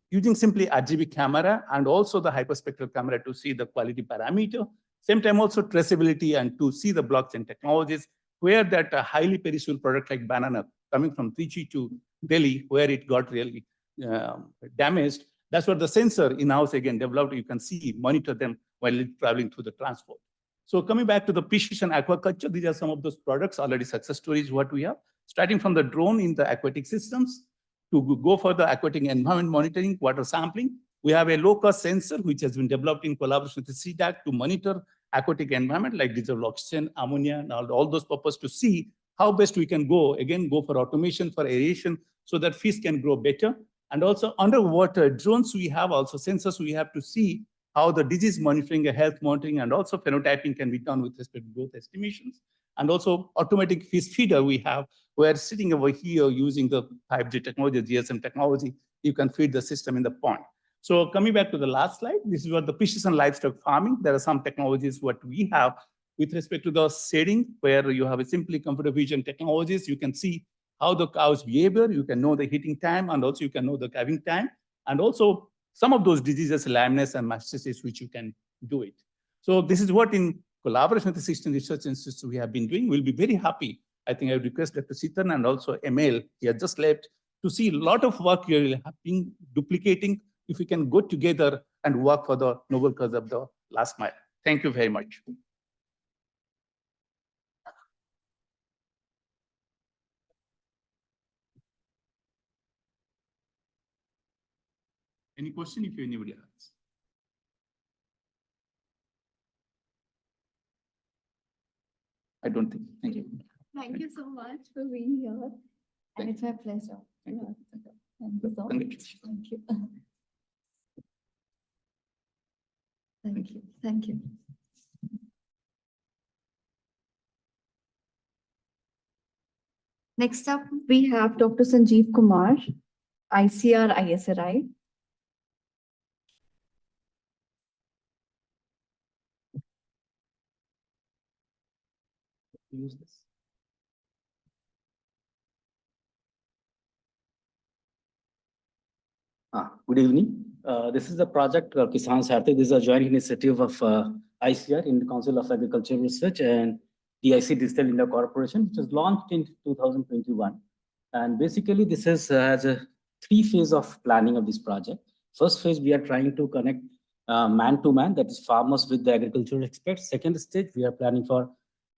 using simply RGB camera and also the hyperspectral camera to see the quality parameter. Same time also traceability and to see the blockchain technologies, where that highly perishable product like banana coming from Trichy to Delhi, where it got really damaged. That's what the sensor in-house again developed. You can see, monitor them while traveling through the transport. So coming back to the precision aquaculture, these are some of those products, already success stories what we have. Starting from the drone in the aquatic systems, to go for the aquatic environment monitoring, water sampling. We have a low-cost sensor which has been developed in collaboration with the CDAC to monitor aquatic environment like dissolved oxygen, ammonia, and all those purposes to see how best we can go, again, go for automation, for aeration, so that fish can grow better. And also underwater drones, we have also sensors we have to see how the disease monitoring, health monitoring, and also phenotyping can be done with respect to growth estimations. And also automatic fish feeder we have, where sitting over here using the 5G technology, GSM technology, you can feed the system in the pond. So coming back to the last slide, this is what the precision livestock farming. There are some technologies what we have with respect to the shading, where you have a simply computer vision technologies. You can see how the cow's behavior, you can know the heating time, and also you can know the calving time. And also some of those diseases, lameness and mastitis, which you can do it. So this is what in collaboration with the 16 research institutes we have been doing. We'll be very happy. I think I would request Dr. Chetan and also Emil, he has just left, to see a lot of work you're having, duplicating, if we can go together and work for the noble cause of the last mile. Thank you very much. Any question if anybody has? I don't think. Thank you. Thank you so much for being here. And it's my pleasure. Thank you. Thank you so much. Congratulations. Thank you. Thank you. Thank you. Next up, we have Dr. Sanjeev Kumar, ICAR-IASRI. Use this. Good evening. This is the project Kisan Sarathi. This is a joint initiative of ICR in the Council of Agricultural Research and DIC Digital India Corporation, which was launched in 2021. And basically, this is has a three-phase of planning of this project. First phase, we are trying to connect man-to-man, that is farmers with the agricultural experts. Second stage, we are planning for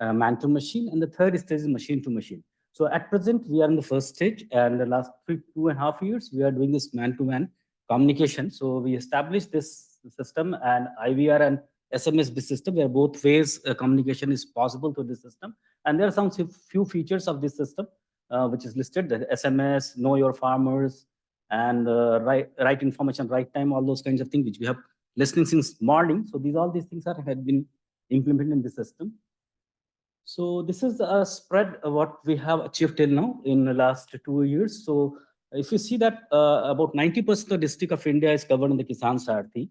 man-to-machine. And the third stage is machine-to-machine. So at present, we are in the first stage, and the last 2.5 years, we are doing this man-to-man communication. So we established this system and IVR and SMS-based system, where both ways communication is possible through this system. And there are some few features of this system, which is listed, the SMS, know your farmers, and right information, right time, all those kinds of things, which we have listening since morning. So all these things have been implemented in the system. So this is a spread of what we have achieved till now in the last 2 years. So if you see that about 90% of the district of India is covered in the Kisan Sarathi.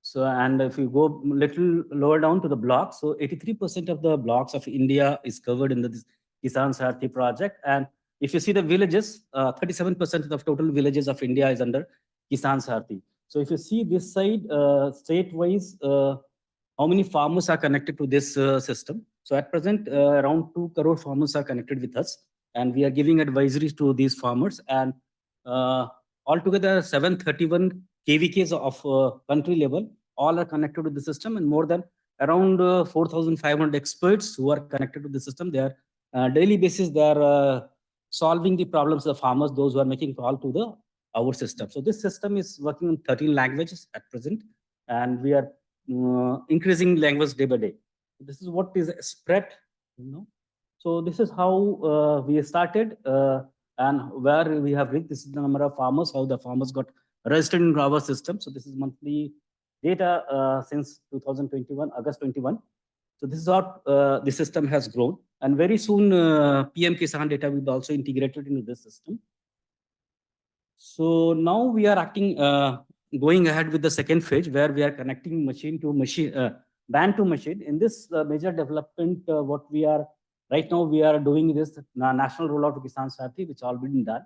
So, and if you go little lower down to the blocks, so 83% of the blocks of India is covered in the Kisan Sarathi project. And if you see the villages, 37% of the total villages of India is under Kisan Sarathi. So if you see this side, state-wise, how many farmers are connected to this system? So at present, around 2 crore farmers are connected with us, and we are giving advisories to these farmers. And altogether, 731 KVKs of country level, all are connected to the system, and more than around 4,500 experts who are connected to the system. They are daily basis, they are solving the problems of the farmers, those who are making call to our system. So this system is working in 13 languages at present, and we are increasing language day by day. This is what is spread, So this is how we started and where we have reached. This is the number of farmers, how the farmers got registered in our system. So this is monthly data since 2021, August 21. So this is how the system has grown. And very soon, PM Kisan data will be also integrated into this system. So now we are going ahead with the second phase, where we are connecting machine to machine, man to machine. In this major development, what we are right now, we are doing this national rollout of Kisan Sarathi, which already been done.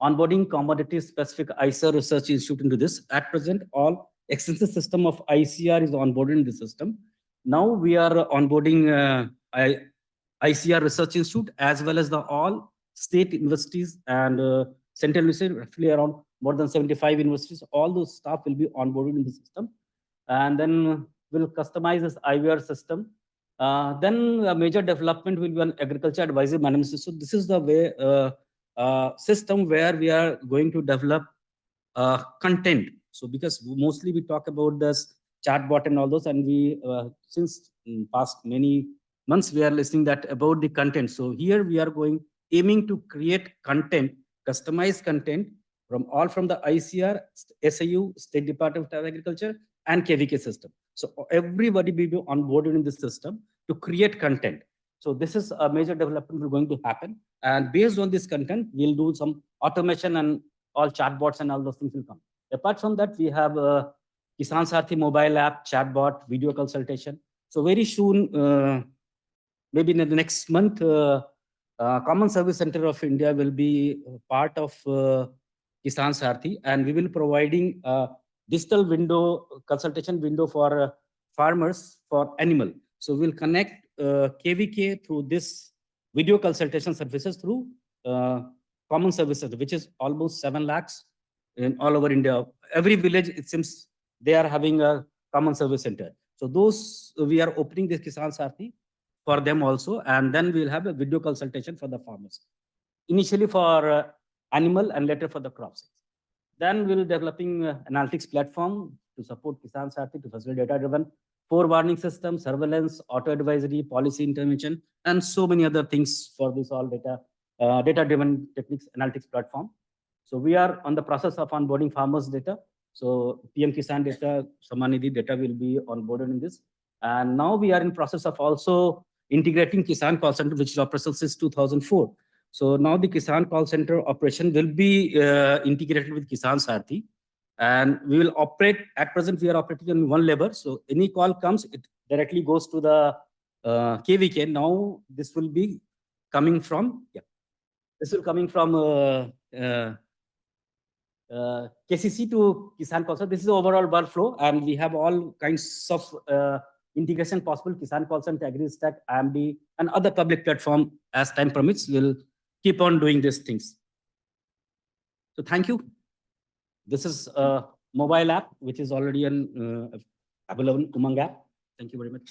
Onboarding commodity-specific ICAR Research Institute into this. At present, all extensive system of ICR is onboarded in the system. Now we are onboarding ICR Research Institute, as well as the all state universities and central universities, roughly around more than 75 universities. All those staff will be onboarded in the system. And then we'll customize this IVR system. Then a major development will be an agriculture advisory management system. So this is the way system where we are going to develop content. So because mostly we talk about this chatbot and all those, and we since past many months we are listening that about the content. So here we are aiming to create content, customized content from the ICR, SAU, State Department of Agriculture, and KVK system. So everybody will be onboarded in this system to create content. So this is a major development going to happen. And based on this content, we'll do some automation, and all chatbots and all those things will come. Apart from that, we have Kisan Sarathi mobile app, chatbot, video consultation. So very soon, maybe in the next month, Common Service Center of India will be part of Kisan Sarathi, and we will providing digital consultation window for farmers for animal. So we'll connect KVK through this video consultation services through common services, which is almost 7 lakhs in all over India. Every village, it seems they are having a common service center. So those, we are opening this Kisan Sarathi for them also, and then we'll have a video consultation for the farmers. Initially for animal and later for the crops. Then we'll developing analytics platform to support Kisan Sarathi to facilitate data-driven forewarning system, surveillance, auto advisory, policy intervention, and so many other things for this all data-driven techniques analytics platform. So we are on the process of onboarding farmers' data. So PM Kisan data, Samanidhi data will be onboarded in this. And now we are in process of also integrating Kisan call center, which is operational since 2004. So now the Kisan call center operation will be integrated with Kisan Sarathi. And we will operate, at present we are operating on one level. So any call comes, it directly goes to the KVK. Now this will be coming from, this will coming from KCC to Kisan call center. This is the overall workflow, and we have all kinds of integration possible. Kisan call center, AgriStack, IMD, and other public platform as time permits will keep on doing these things. So thank you. This is a mobile app, which is already an available Umang app. Thank you very much.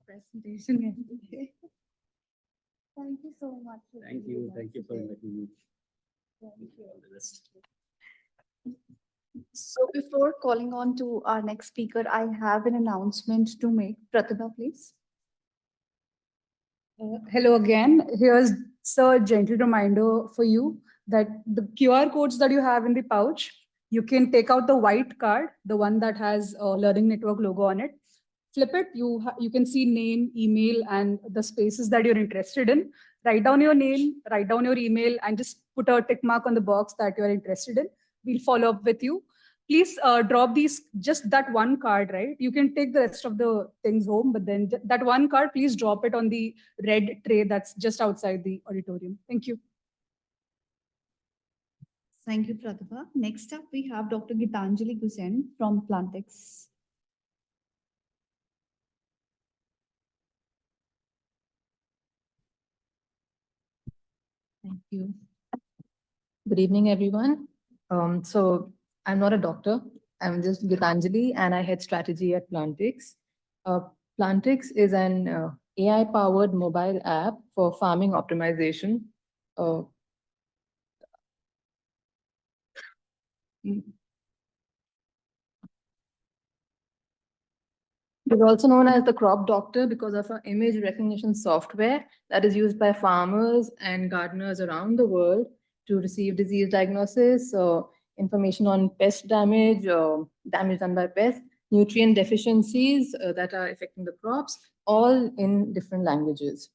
Presentation. Thank you so much. Thank you. Thank you for inviting me. Thank you. So before calling on to our next speaker, I have an announcement to make. Pratibha, please. Hello again. Here's a gentle reminder for you that the QR codes that you have in the pouch, you can take out the white card, the one that has a Learning Network logo on it. Flip it, you can see name, email, and the spaces that you're interested in. Write down your name, write down your email, and just put a tick mark on the box that you're interested in. We'll follow up with you. Please drop just that one card, right? You can take the rest of the things home, but then that one card, please drop it on the red tray that's just outside the auditorium. Thank you. Thank you, Pratibha. Next up, we have Dr. Geetanjali Gusain from Plantix. Thank you. Good evening, everyone. So I'm not a doctor. I'm just Geetanjali, and I head strategy at Plantix. Plantix is an AI-powered mobile app for farming optimization. It's also known as the crop doctor because of our image recognition software that is used by farmers and gardeners around the world to receive disease diagnosis, information on pest damage, damage done by pests, nutrient deficiencies that are affecting the crops, all in different languages.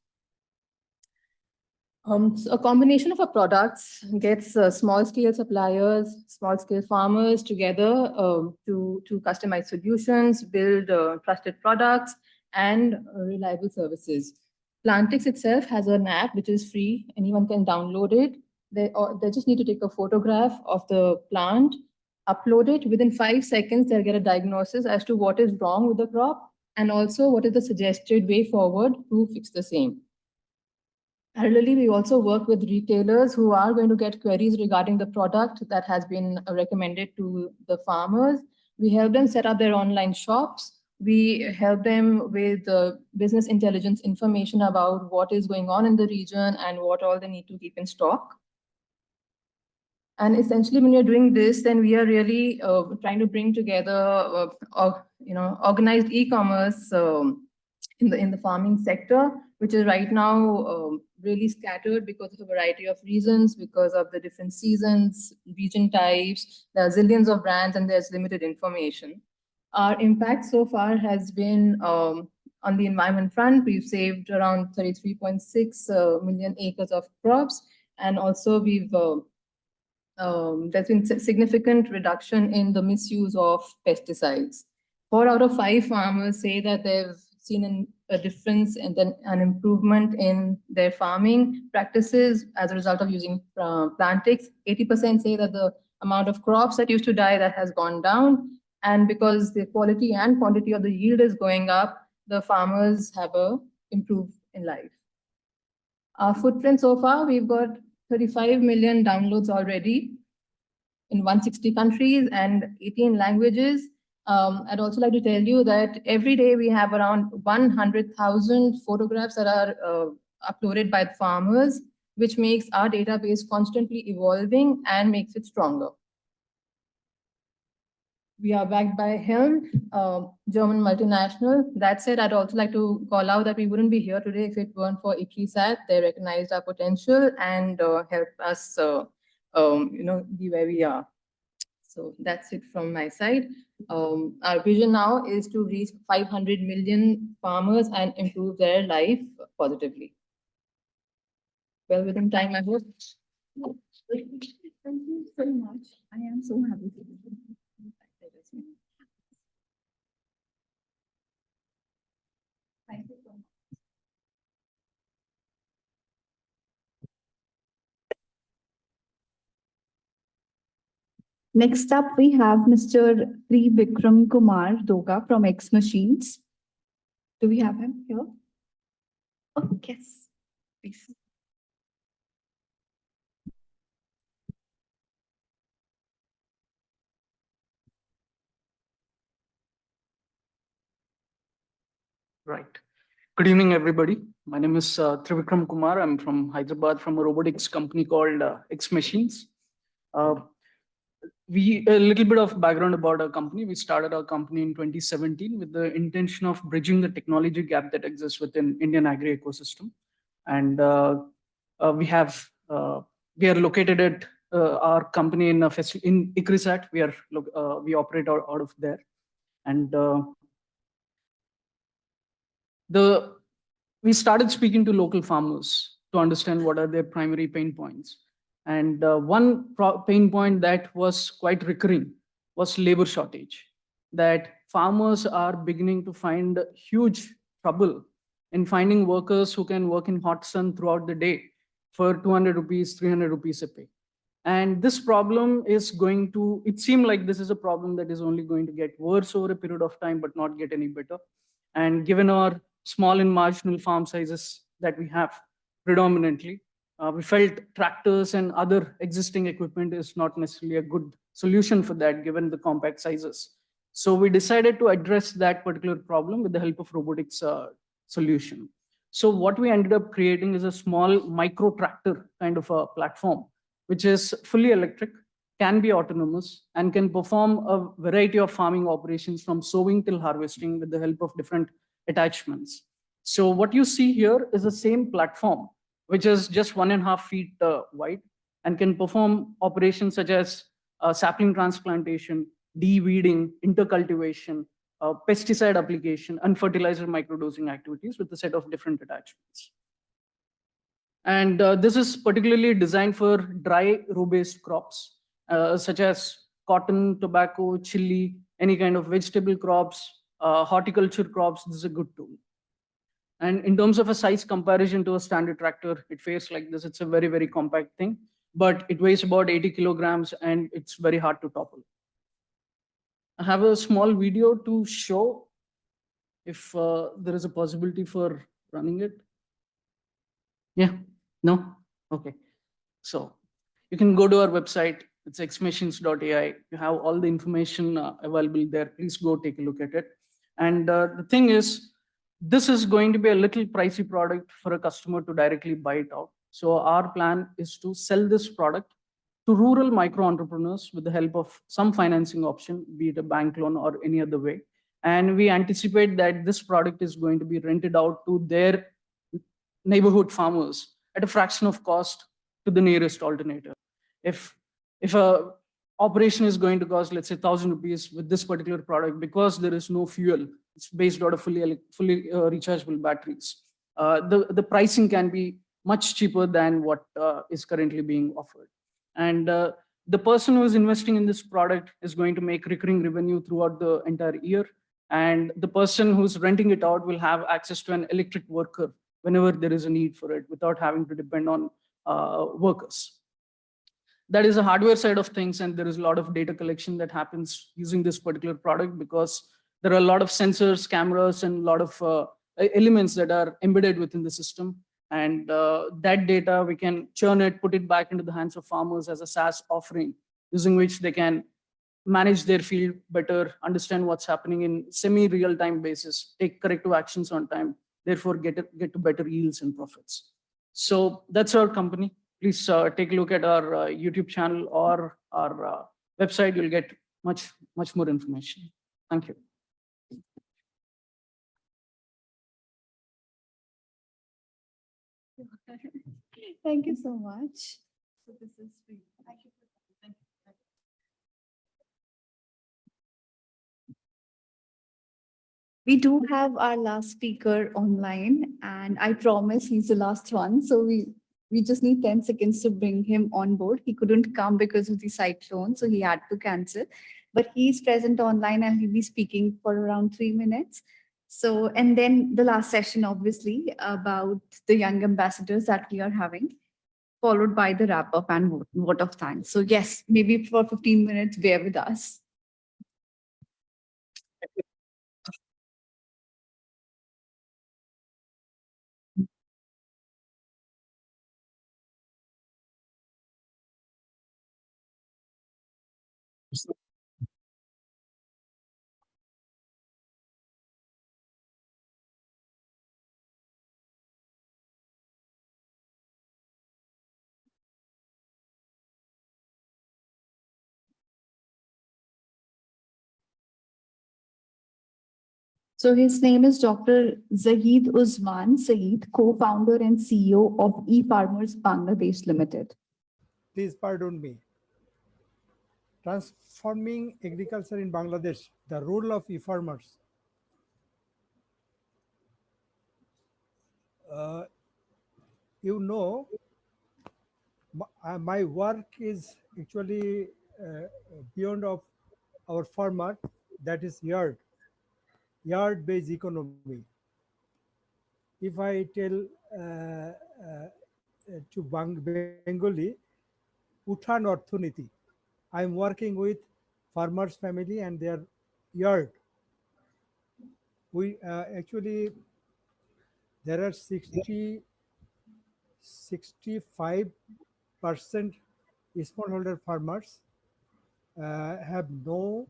So a combination of our products gets small-scale suppliers, small-scale farmers together to customize solutions, build trusted products, and reliable services. Plantix itself has an app which is free. Anyone can download it. They just need to take a photograph of the plant, upload it. Within 5 seconds, they'll get a diagnosis as to what is wrong with the crop and also what is the suggested way forward to fix the same. Parallelly, we also work with retailers who are going to get queries regarding the product that has been recommended to the farmers. We help them set up their online shops. We help them with business intelligence information about what is going on in the region and what all they need to keep in stock. And essentially, when you're doing this, then we are really trying to bring together, organized e-commerce in the farming sector, which is right now really scattered because of a variety of reasons, because of the different seasons, region types. There are zillions of brands and there's limited information. Our impact so far has been on the environment front. We've saved around 33.6 million acres of crops, and also we've there's been significant reduction in the misuse of pesticides. 4 out of 5 farmers say that they've seen a difference and then an improvement in their farming practices as a result of using Plantix. 80% say that the amount of crops that used to die, that has gone down. And because the quality and quantity of the yield is going up, the farmers have improved in life. Our footprint so far, we've got 35 million downloads already in 160 countries and 18 languages. I'd also like to tell you that every day we have around 100,000 photographs that are uploaded by the farmers, which makes our database constantly evolving and makes it stronger. We are backed by Helm, German multinational. That said, I'd also like to call out that we wouldn't be here today if it weren't for ICRISAT. They recognized our potential and helped us be where we are. So that's it from my side. Our vision now is to reach 500 million farmers and improve their life positively. Well within time, I hope. Thank you so much. I am so happy to be here. Thank you so much. Next up, we have Mr. Trivikram Kumar Dogga from XMachines. Do we have him here? Oh, yes, please. Right. Good evening, everybody. My name is Trivikram Kumar. I'm from Hyderabad, from a robotics company called XMachines. A little bit of background about our company. We started our company in 2017 with the intention of bridging the technology gap that exists within Indian agri ecosystem. And we are located at our company in ICRISAT. We operate out of there. And we started speaking to local farmers to understand what are their primary pain points. And one pain point that was quite recurring was labor shortage, that farmers are beginning to find huge trouble in finding workers who can work in hot sun throughout the day for 200 rupees, 300 rupees a pay. And this problem is going to, it seemed like this is a problem that is only going to get worse over a period of time, but not get any better. And given our small and marginal farm sizes that we have predominantly, we felt tractors and other existing equipment is not necessarily a good solution for that, given the compact sizes. So we decided to address that particular problem with the help of robotics solution. So what we ended up creating is a small micro tractor kind of a platform, which is fully electric, can be autonomous, and can perform a variety of farming operations from sowing till harvesting with the help of different attachments. So what you see here is the same platform, which is just 1.5 feet wide and can perform operations such as sapling transplantation, de-weeding, intercultivation, pesticide application, and fertilizer microdosing activities with a set of different attachments. And this is particularly designed for dry row-based crops, such as cotton, tobacco, chili, any kind of vegetable crops, horticulture crops. This is a good tool. And in terms of a size comparison to a standard tractor, it fares like this. It's a very, very compact thing, but it weighs about 80 kilograms and it's very hard to topple. I have a small video to show if there is a possibility for running it. Yeah, no? Okay. So you can go to our website. It's xmachines.ai. You have all the information available there. Please go take a look at it. And the thing is, this is going to be a little pricey product for a customer to directly buy it out. So our plan is to sell this product to rural micro entrepreneurs with the help of some financing option, be it a bank loan or any other way. And we anticipate that this product is going to be rented out to their neighborhood farmers at a fraction of cost to the nearest alternative. If a operation is going to cost, let's say, 1,000 rupees with this particular product, because there is no fuel, it's based out of fully rechargeable batteries. The pricing can be much cheaper than what is currently being offered. And the person who is investing in this product is going to make recurring revenue throughout the entire year. And the person who's renting it out will have access to an electric worker whenever there is a need for it without having to depend on workers. That is the hardware side of things, and there is a lot of data collection that happens using this particular product because there are a lot of sensors, cameras, and a lot of elements that are embedded within the system. And that data, we can churn it, put it back into the hands of farmers as a SaaS offering, using which they can manage their field better, understand what's happening in semi-real-time basis, take corrective actions on time, therefore get to better yields and profits. So that's our company. Please take a look at our YouTube channel or our website. You'll get much more information. Thank you. Thank you so much. So this is free. Thank you. Thank you. We do have our last speaker online, and I promise he's the last one. So we just need 10 seconds to bring him on board. He couldn't come because of the cyclone, so he had to cancel. But he's present online and he'll be speaking for around 3 minutes. So, and then the last session, obviously, about the young ambassadors that we are having, followed by the wrap up and vote of thanks. So yes, maybe for 15 minutes, bear with us. So his name is Dr. Zahid Usman Saeed, co-founder and CEO of eFarmers Bangladesh Limited. Please pardon me. Transforming agriculture in Bangladesh, the role of e-farmers. You know, my work is actually beyond of our farmer, that is yard-based economy. If I tell to Bengali, Uthan Orthoniti, I'm working with farmers' family and their yard. We actually, there are 65% smallholder farmers have no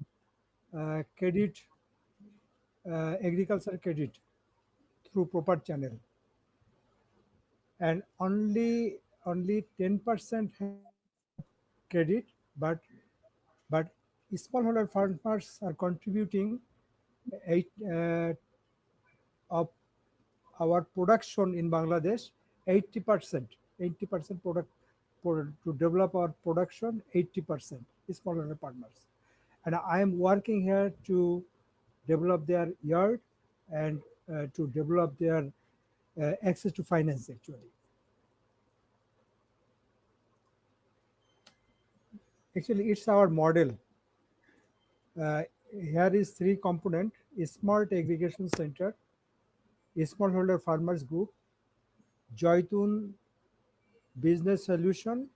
credit, agricultural credit through proper channel. And only 10% have credit, but smallholder farmers are contributing 8 of our production in Bangladesh, 80% product to develop our production, 80% smallholder farmers. And I am working here to develop their yard and to develop their access to finance actually. Actually, it's our model. Here is 3 component: a smart aggregation center, a smallholder farmers group, Joytun business solution.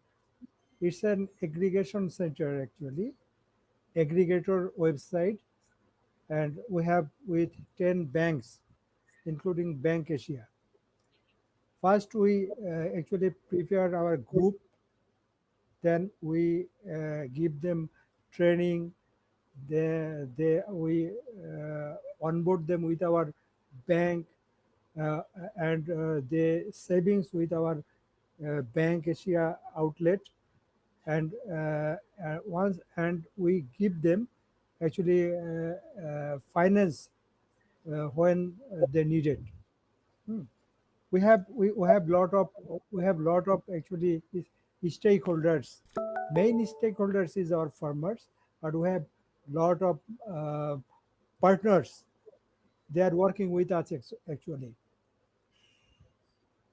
It's an aggregation center actually, aggregator website, and we have with 10 banks, including Bank Asia. First, we actually prepare our group, then we give them training. We onboard them with our bank and the savings with our Bank Asia outlet, and we give them actually finance when they need it. We have lot of actually stakeholders. Main stakeholders is our farmers, but we have lot of partners. They are working with us actually.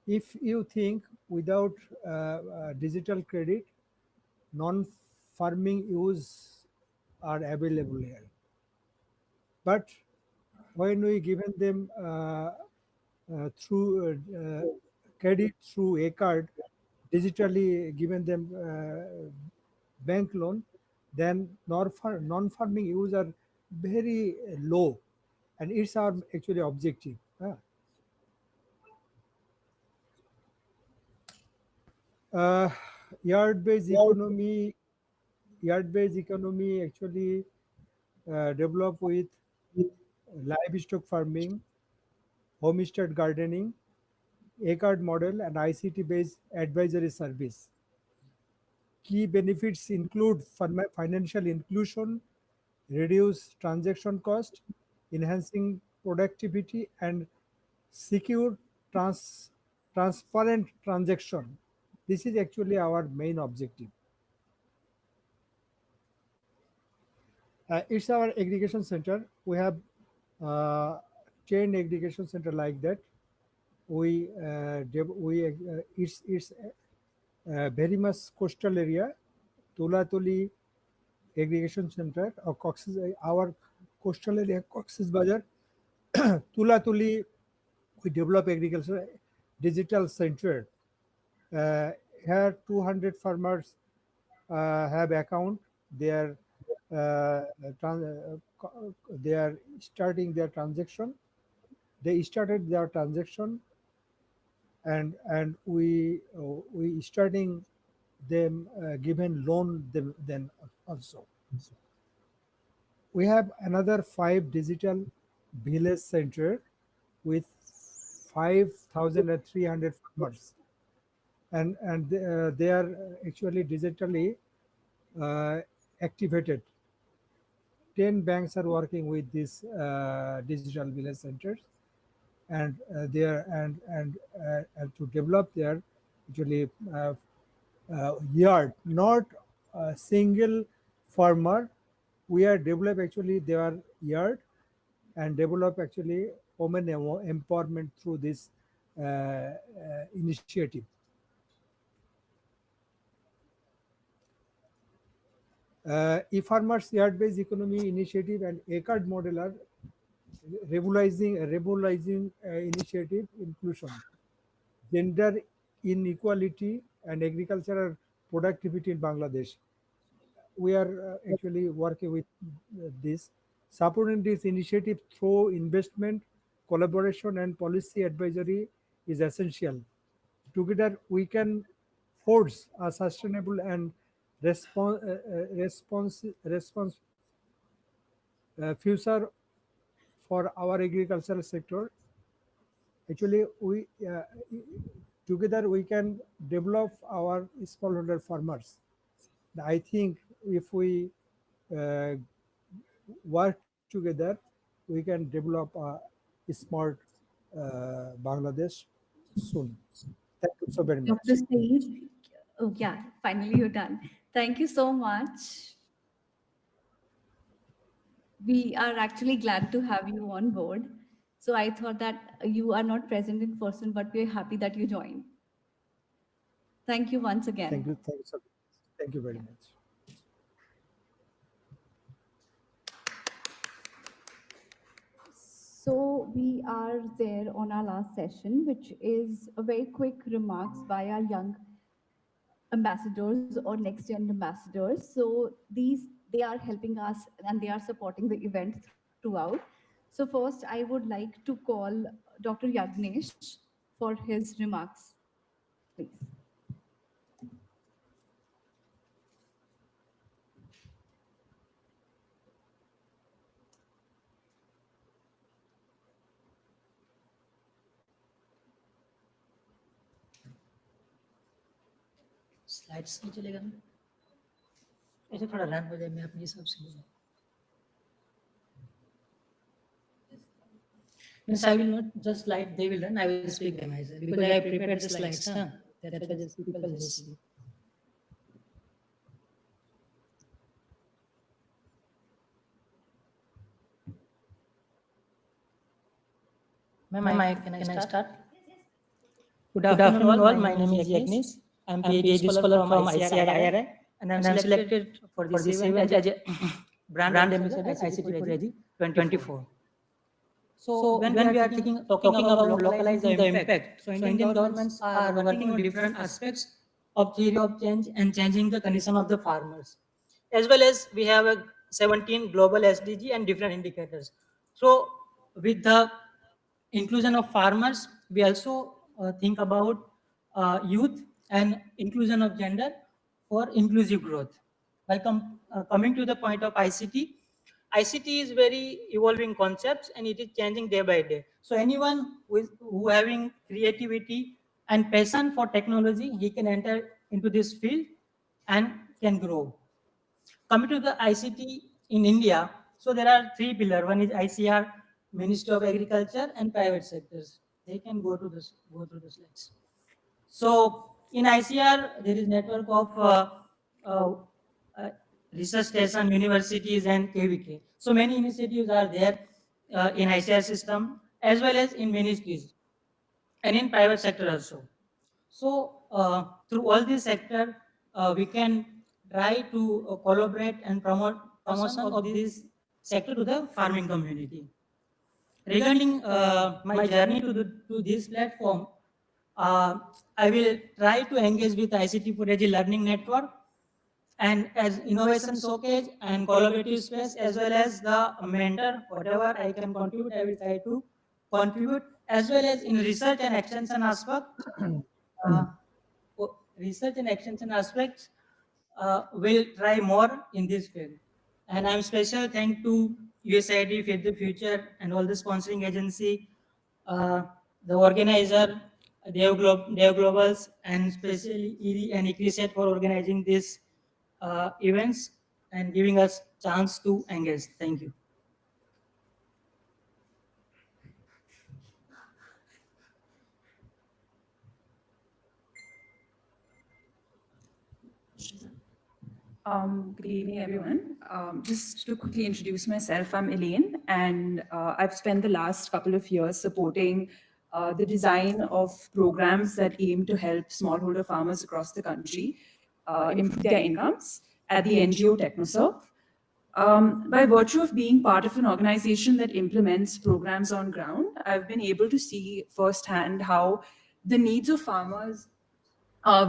If you think without digital credit, non-farming use are available here. But when we given them through credit through a card, digitally given them bank loan, then non-farming use are very low, and it's our actually objective. Uh, yard-based economy, actually develop with livestock farming, homestead gardening, ACARD model, and ICT-based advisory service. Key benefits include financial inclusion, reduce transaction cost, enhancing productivity, and secure transparent transaction. This is actually our main objective. It's our aggregation center. We have 10 aggregation center like that. It's very much coastal area. Tulatuli aggregation center or Cox's, our coastal area, Cox's Bazar. Tulatuli, we develop agriculture digital center. Here 200 farmers have account. They are starting their transaction. They started their transaction, and we starting them given loan them then also. We have another 5 digital village center with 5,300 farmers, and they are actually digitally activated. 10 banks are working with these digital village centers, and they are and to develop their actually yard, not a single farmer. We are develop actually their yard and develop actually women empowerment through this initiative. E-farmers yard-based economy initiative and ACARD model are revolutionizing initiative inclusion, gender inequality, and agricultural productivity in Bangladesh. We are actually working with this. Supporting this initiative through investment, collaboration, and policy advisory is essential. Together, we can forge a sustainable and response future for our agricultural sector. Actually, we together we can develop our smallholder farmers. I think if we work together, we can develop a smart Bangladesh soon. Thank you so very much. Dr. Singh, oh yeah, finally you're done. Thank you so much. We are actually glad to have you on board. So I thought that you are not present in person, but we're happy that you joined. Thank you once again. Thank you. Thank you very much. So we are there on our last session, which is a very quick remarks by our young ambassadors or next gen ambassadors. So they are helping us and they are supporting the event throughout. So first, I would like to call Dr. Yagnesh for his remarks, please. Slides नहीं चलेगा ना ऐसे थोड़ा run हो जाए मैं अपने हिसाब से Means I will not just slide, they will run, I will speak them myself because I prepared the slides. That's why just people just see. Ma'am, can I start? Good afternoon all, my name is Yagnesh. I'm PhD scholar from ICAR-IASRI and I'm selected for this event as a brand ambassador ICTforAg 2024. So when we are talking about localizing the impact, so Indian governments are working on different aspects of theory of change and changing the condition of the farmers. As well as we have a 17 global SDG and different indicators. So with the inclusion of farmers, we also think about youth and inclusion of gender for inclusive growth. While coming to the point of ICT, ICT is very evolving concepts and it is changing day by day. So anyone who having creativity and passion for technology, he can enter into this field and can grow. Coming to the ICT in India, so there are three pillars. One is ICR, Ministry of Agriculture, and private sectors. They can go through the slides. So in ICR, there is network of uh, research station, universities, and KVK. So many initiatives are there in ICR system as well as in ministries and in private sector also. So through all this sector, we can try to collaborate and promote promotion of this sector to the farming community. Regarding my journey to this platform, I will try to engage with ICTforAg Learning Network and as innovation showcase and collaborative space as well as the mentor, whatever I can contribute, I will try to contribute as well as in research and extension aspect. Research and extension aspects will try more in this field. And I'm special thank to USAID, Feed the Future, and all the sponsoring agency, the organizer, Dev Globals, and especially ERI and ICRISAT for organizing these events and giving us chance to engage. Thank you. Good evening, everyone. Just to quickly introduce myself, I'm Elaine, and I've spent the last couple of years supporting the design of programs that aim to help smallholder farmers across the country improve their incomes at the NGO TechnoServe. By virtue of being part of an organization that implements programs on ground, I've been able to see firsthand how the needs of farmers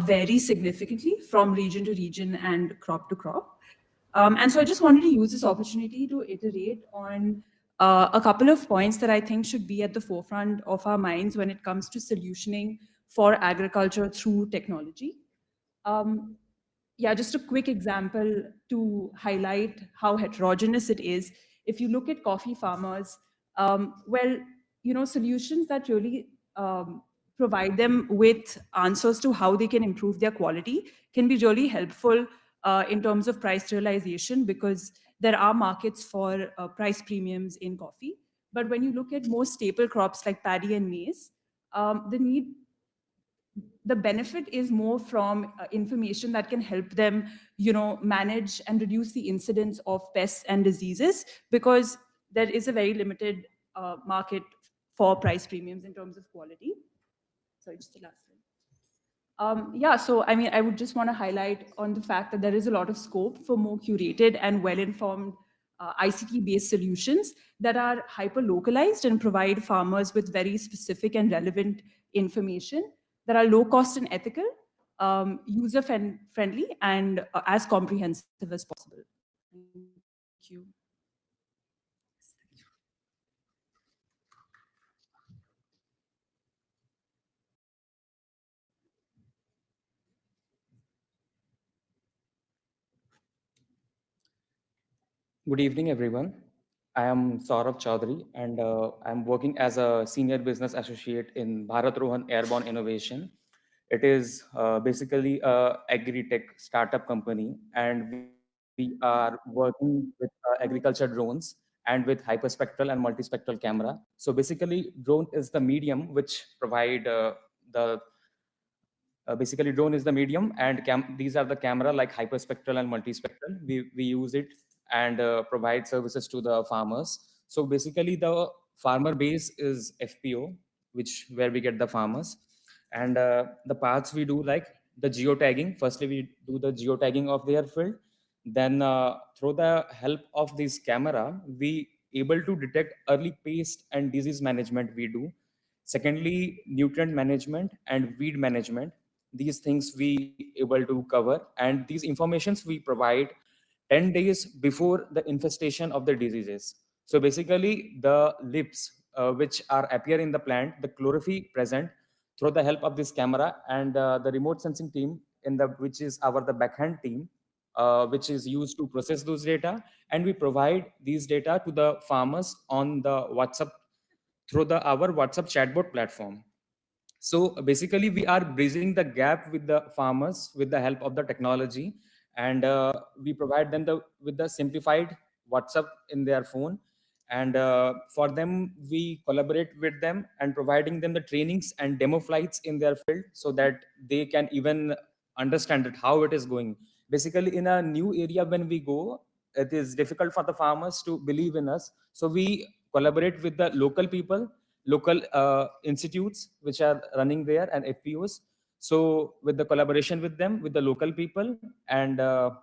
vary significantly from region to region and crop to crop. And so I just wanted to use this opportunity to iterate on a couple of points that I think should be at the forefront of our minds when it comes to solutioning for agriculture through technology. Yeah, just a quick example to highlight how heterogeneous it is. If you look at coffee farmers, well, solutions that really provide them with answers to how they can improve their quality can be really helpful in terms of price realization, because there are markets for price premiums in coffee. But when you look at more staple crops like paddy and maize, the benefit is more from information that can help them, manage and reduce the incidence of pests and diseases, because there is a very limited market for price premiums in terms of quality. Sorry, just the last slide. Yeah, so I mean, I would just want to highlight on the fact that there is a lot of scope for more curated and well-informed ICT-based solutions that are hyper-localized and provide farmers with very specific and relevant information that are low cost and ethical, user-friendly, and as comprehensive as possible. Thank you. Good evening, everyone. I am Saurabh Chaudhary, and I'm working as a senior business associate in Bharat Rohan Airborne Innovation. It is basically a agri-tech startup company, and we are working with agriculture drones and with hyperspectral and multispectral camera. So basically, drone is the medium which provide basically drone is the medium, and these are the camera like hyperspectral and multispectral. We use it and provide services to the farmers. So basically the farmer base is FPO, where we get the farmers. And the parts we do, like the geotagging. Firstly, we do the geotagging of their field. Then through the help of this camera, we able to detect early pest and disease management we do. Secondly, nutrient management and weed management. These things we able to cover, and these informations we provide 10 days before the infestation of the diseases. So basically the lips which are appear in the plant, the chlorophyll present, through the help of this camera, and the remote sensing team which is the backhand team, which is used to process those data, and we provide these data to the farmers on the WhatsApp through our WhatsApp chatbot platform. So basically, we are bridging the gap with the farmers with the help of the technology, and we provide them with the simplified WhatsApp in their phone. And for them, we collaborate with them and providing them the trainings and demo flights in their field so that they can even understand it, how it is going. Basically, in a new area, when we go, it is difficult for the farmers to believe in us. So we collaborate with the local people, local institutes which are running there, and FPOs. So with the collaboration with them, with the local people, and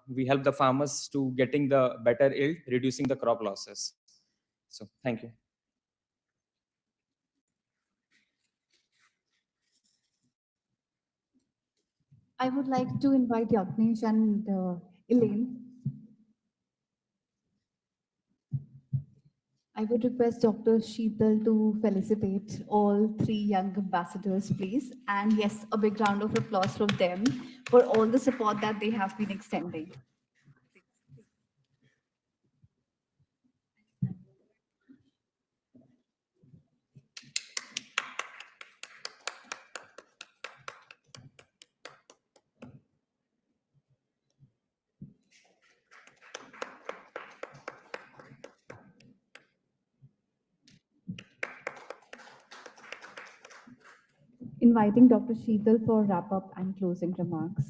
we help the farmers to getting the better yield, reducing the crop losses. So thank you. I would like to invite Yagnesh and Elaine. I would request Dr. Sheetal to felicitate all 3 young ambassadors, please. And yes, a big round of applause from them for all the support that they have been extending. Inviting Dr. Sheetal for wrap-up and closing remarks.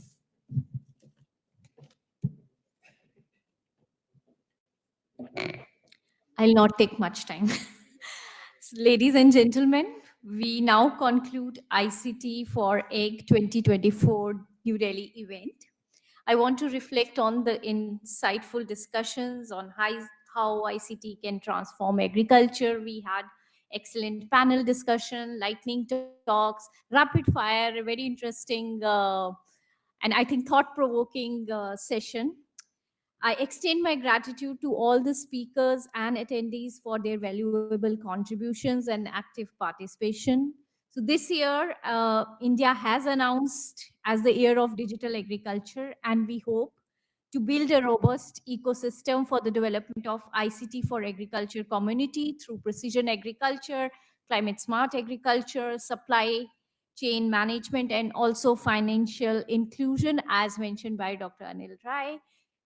I'll not take much time. Ladies and gentlemen, we now conclude ICT4Ag 2024 New Delhi event. I want to reflect on the insightful discussions on how ICT can transform agriculture. We had excellent panel discussion, lightning talks, rapid fire, a very interesting and I think thought-provoking session. I extend my gratitude to all the speakers and attendees for their valuable contributions and active participation. So this year, India has announced as the year of digital agriculture, and we hope to build a robust ecosystem for the development of ICT for agriculture community through precision agriculture, climate smart agriculture, supply chain management, and also financial inclusion, as mentioned by Dr. Anil Rai.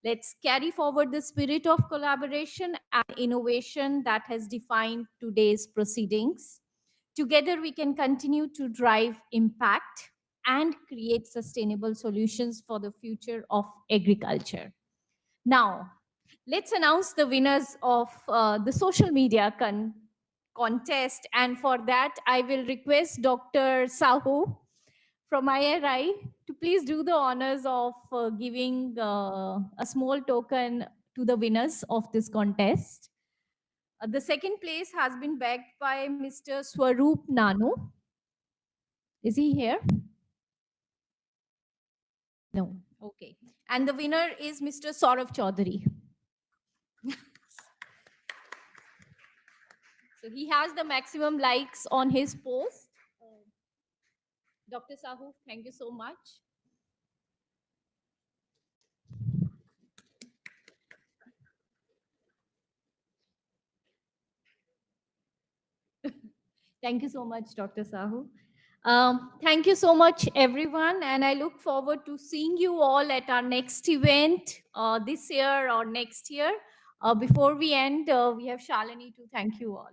Let's carry forward the spirit of collaboration and innovation that has defined today's proceedings. Together, we can continue to drive impact and create sustainable solutions for the future of agriculture. Now, let's announce the winners of the social media contest. And for that, I will request Dr. Sahoo from IRI to please do the honors of giving a small token to the winners of this contest. The second place has been bagged by Mr. Swaroop Nano. Is he here? No. Okay. And the winner is Mr. Saurav Chaudhary. So he has the maximum likes on his post. Dr. Sahoo, thank you so much. Thank you so much, Dr. Sahoo. Thank you so much, everyone. And I look forward to seeing you all at our next event this year or next year. Before we end, we have Shalini to thank you all.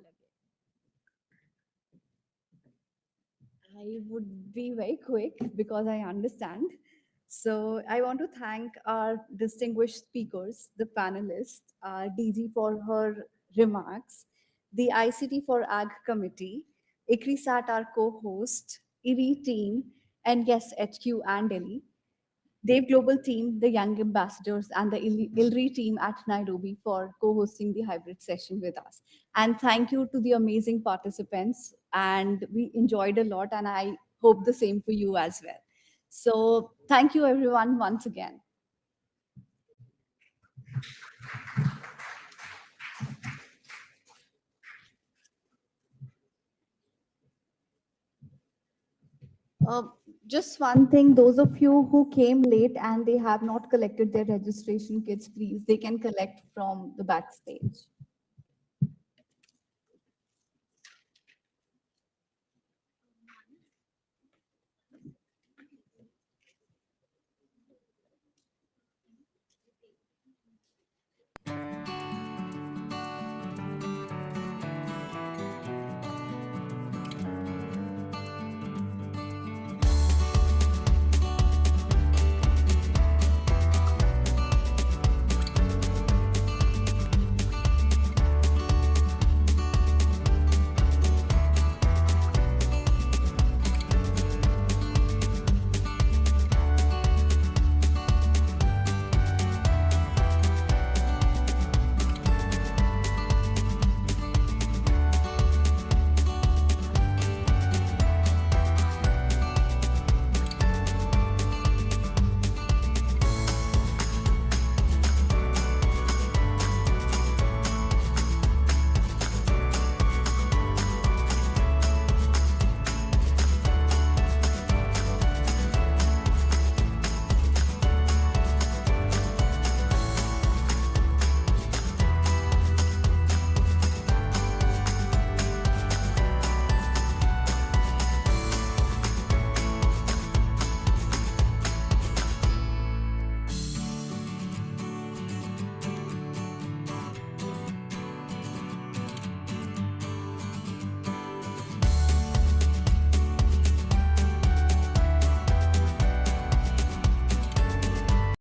I would be very quick because I understand. So I want to thank our distinguished speakers, the panelists, DG for her remarks, the ICT4Ag committee, ICRISAT, our co-host, IRI team, and yes, HQ and Delhi, Dave Global team, the Young Ambassadors, and the ILRI team at Nairobi for co-hosting the hybrid session with us. And thank you to the amazing participants. And we enjoyed a lot, and I hope the same for you as well. So thank you, everyone, once again. Just one thing, those of you who came late and they have not collected their registration kits, please, they can collect from the backstage.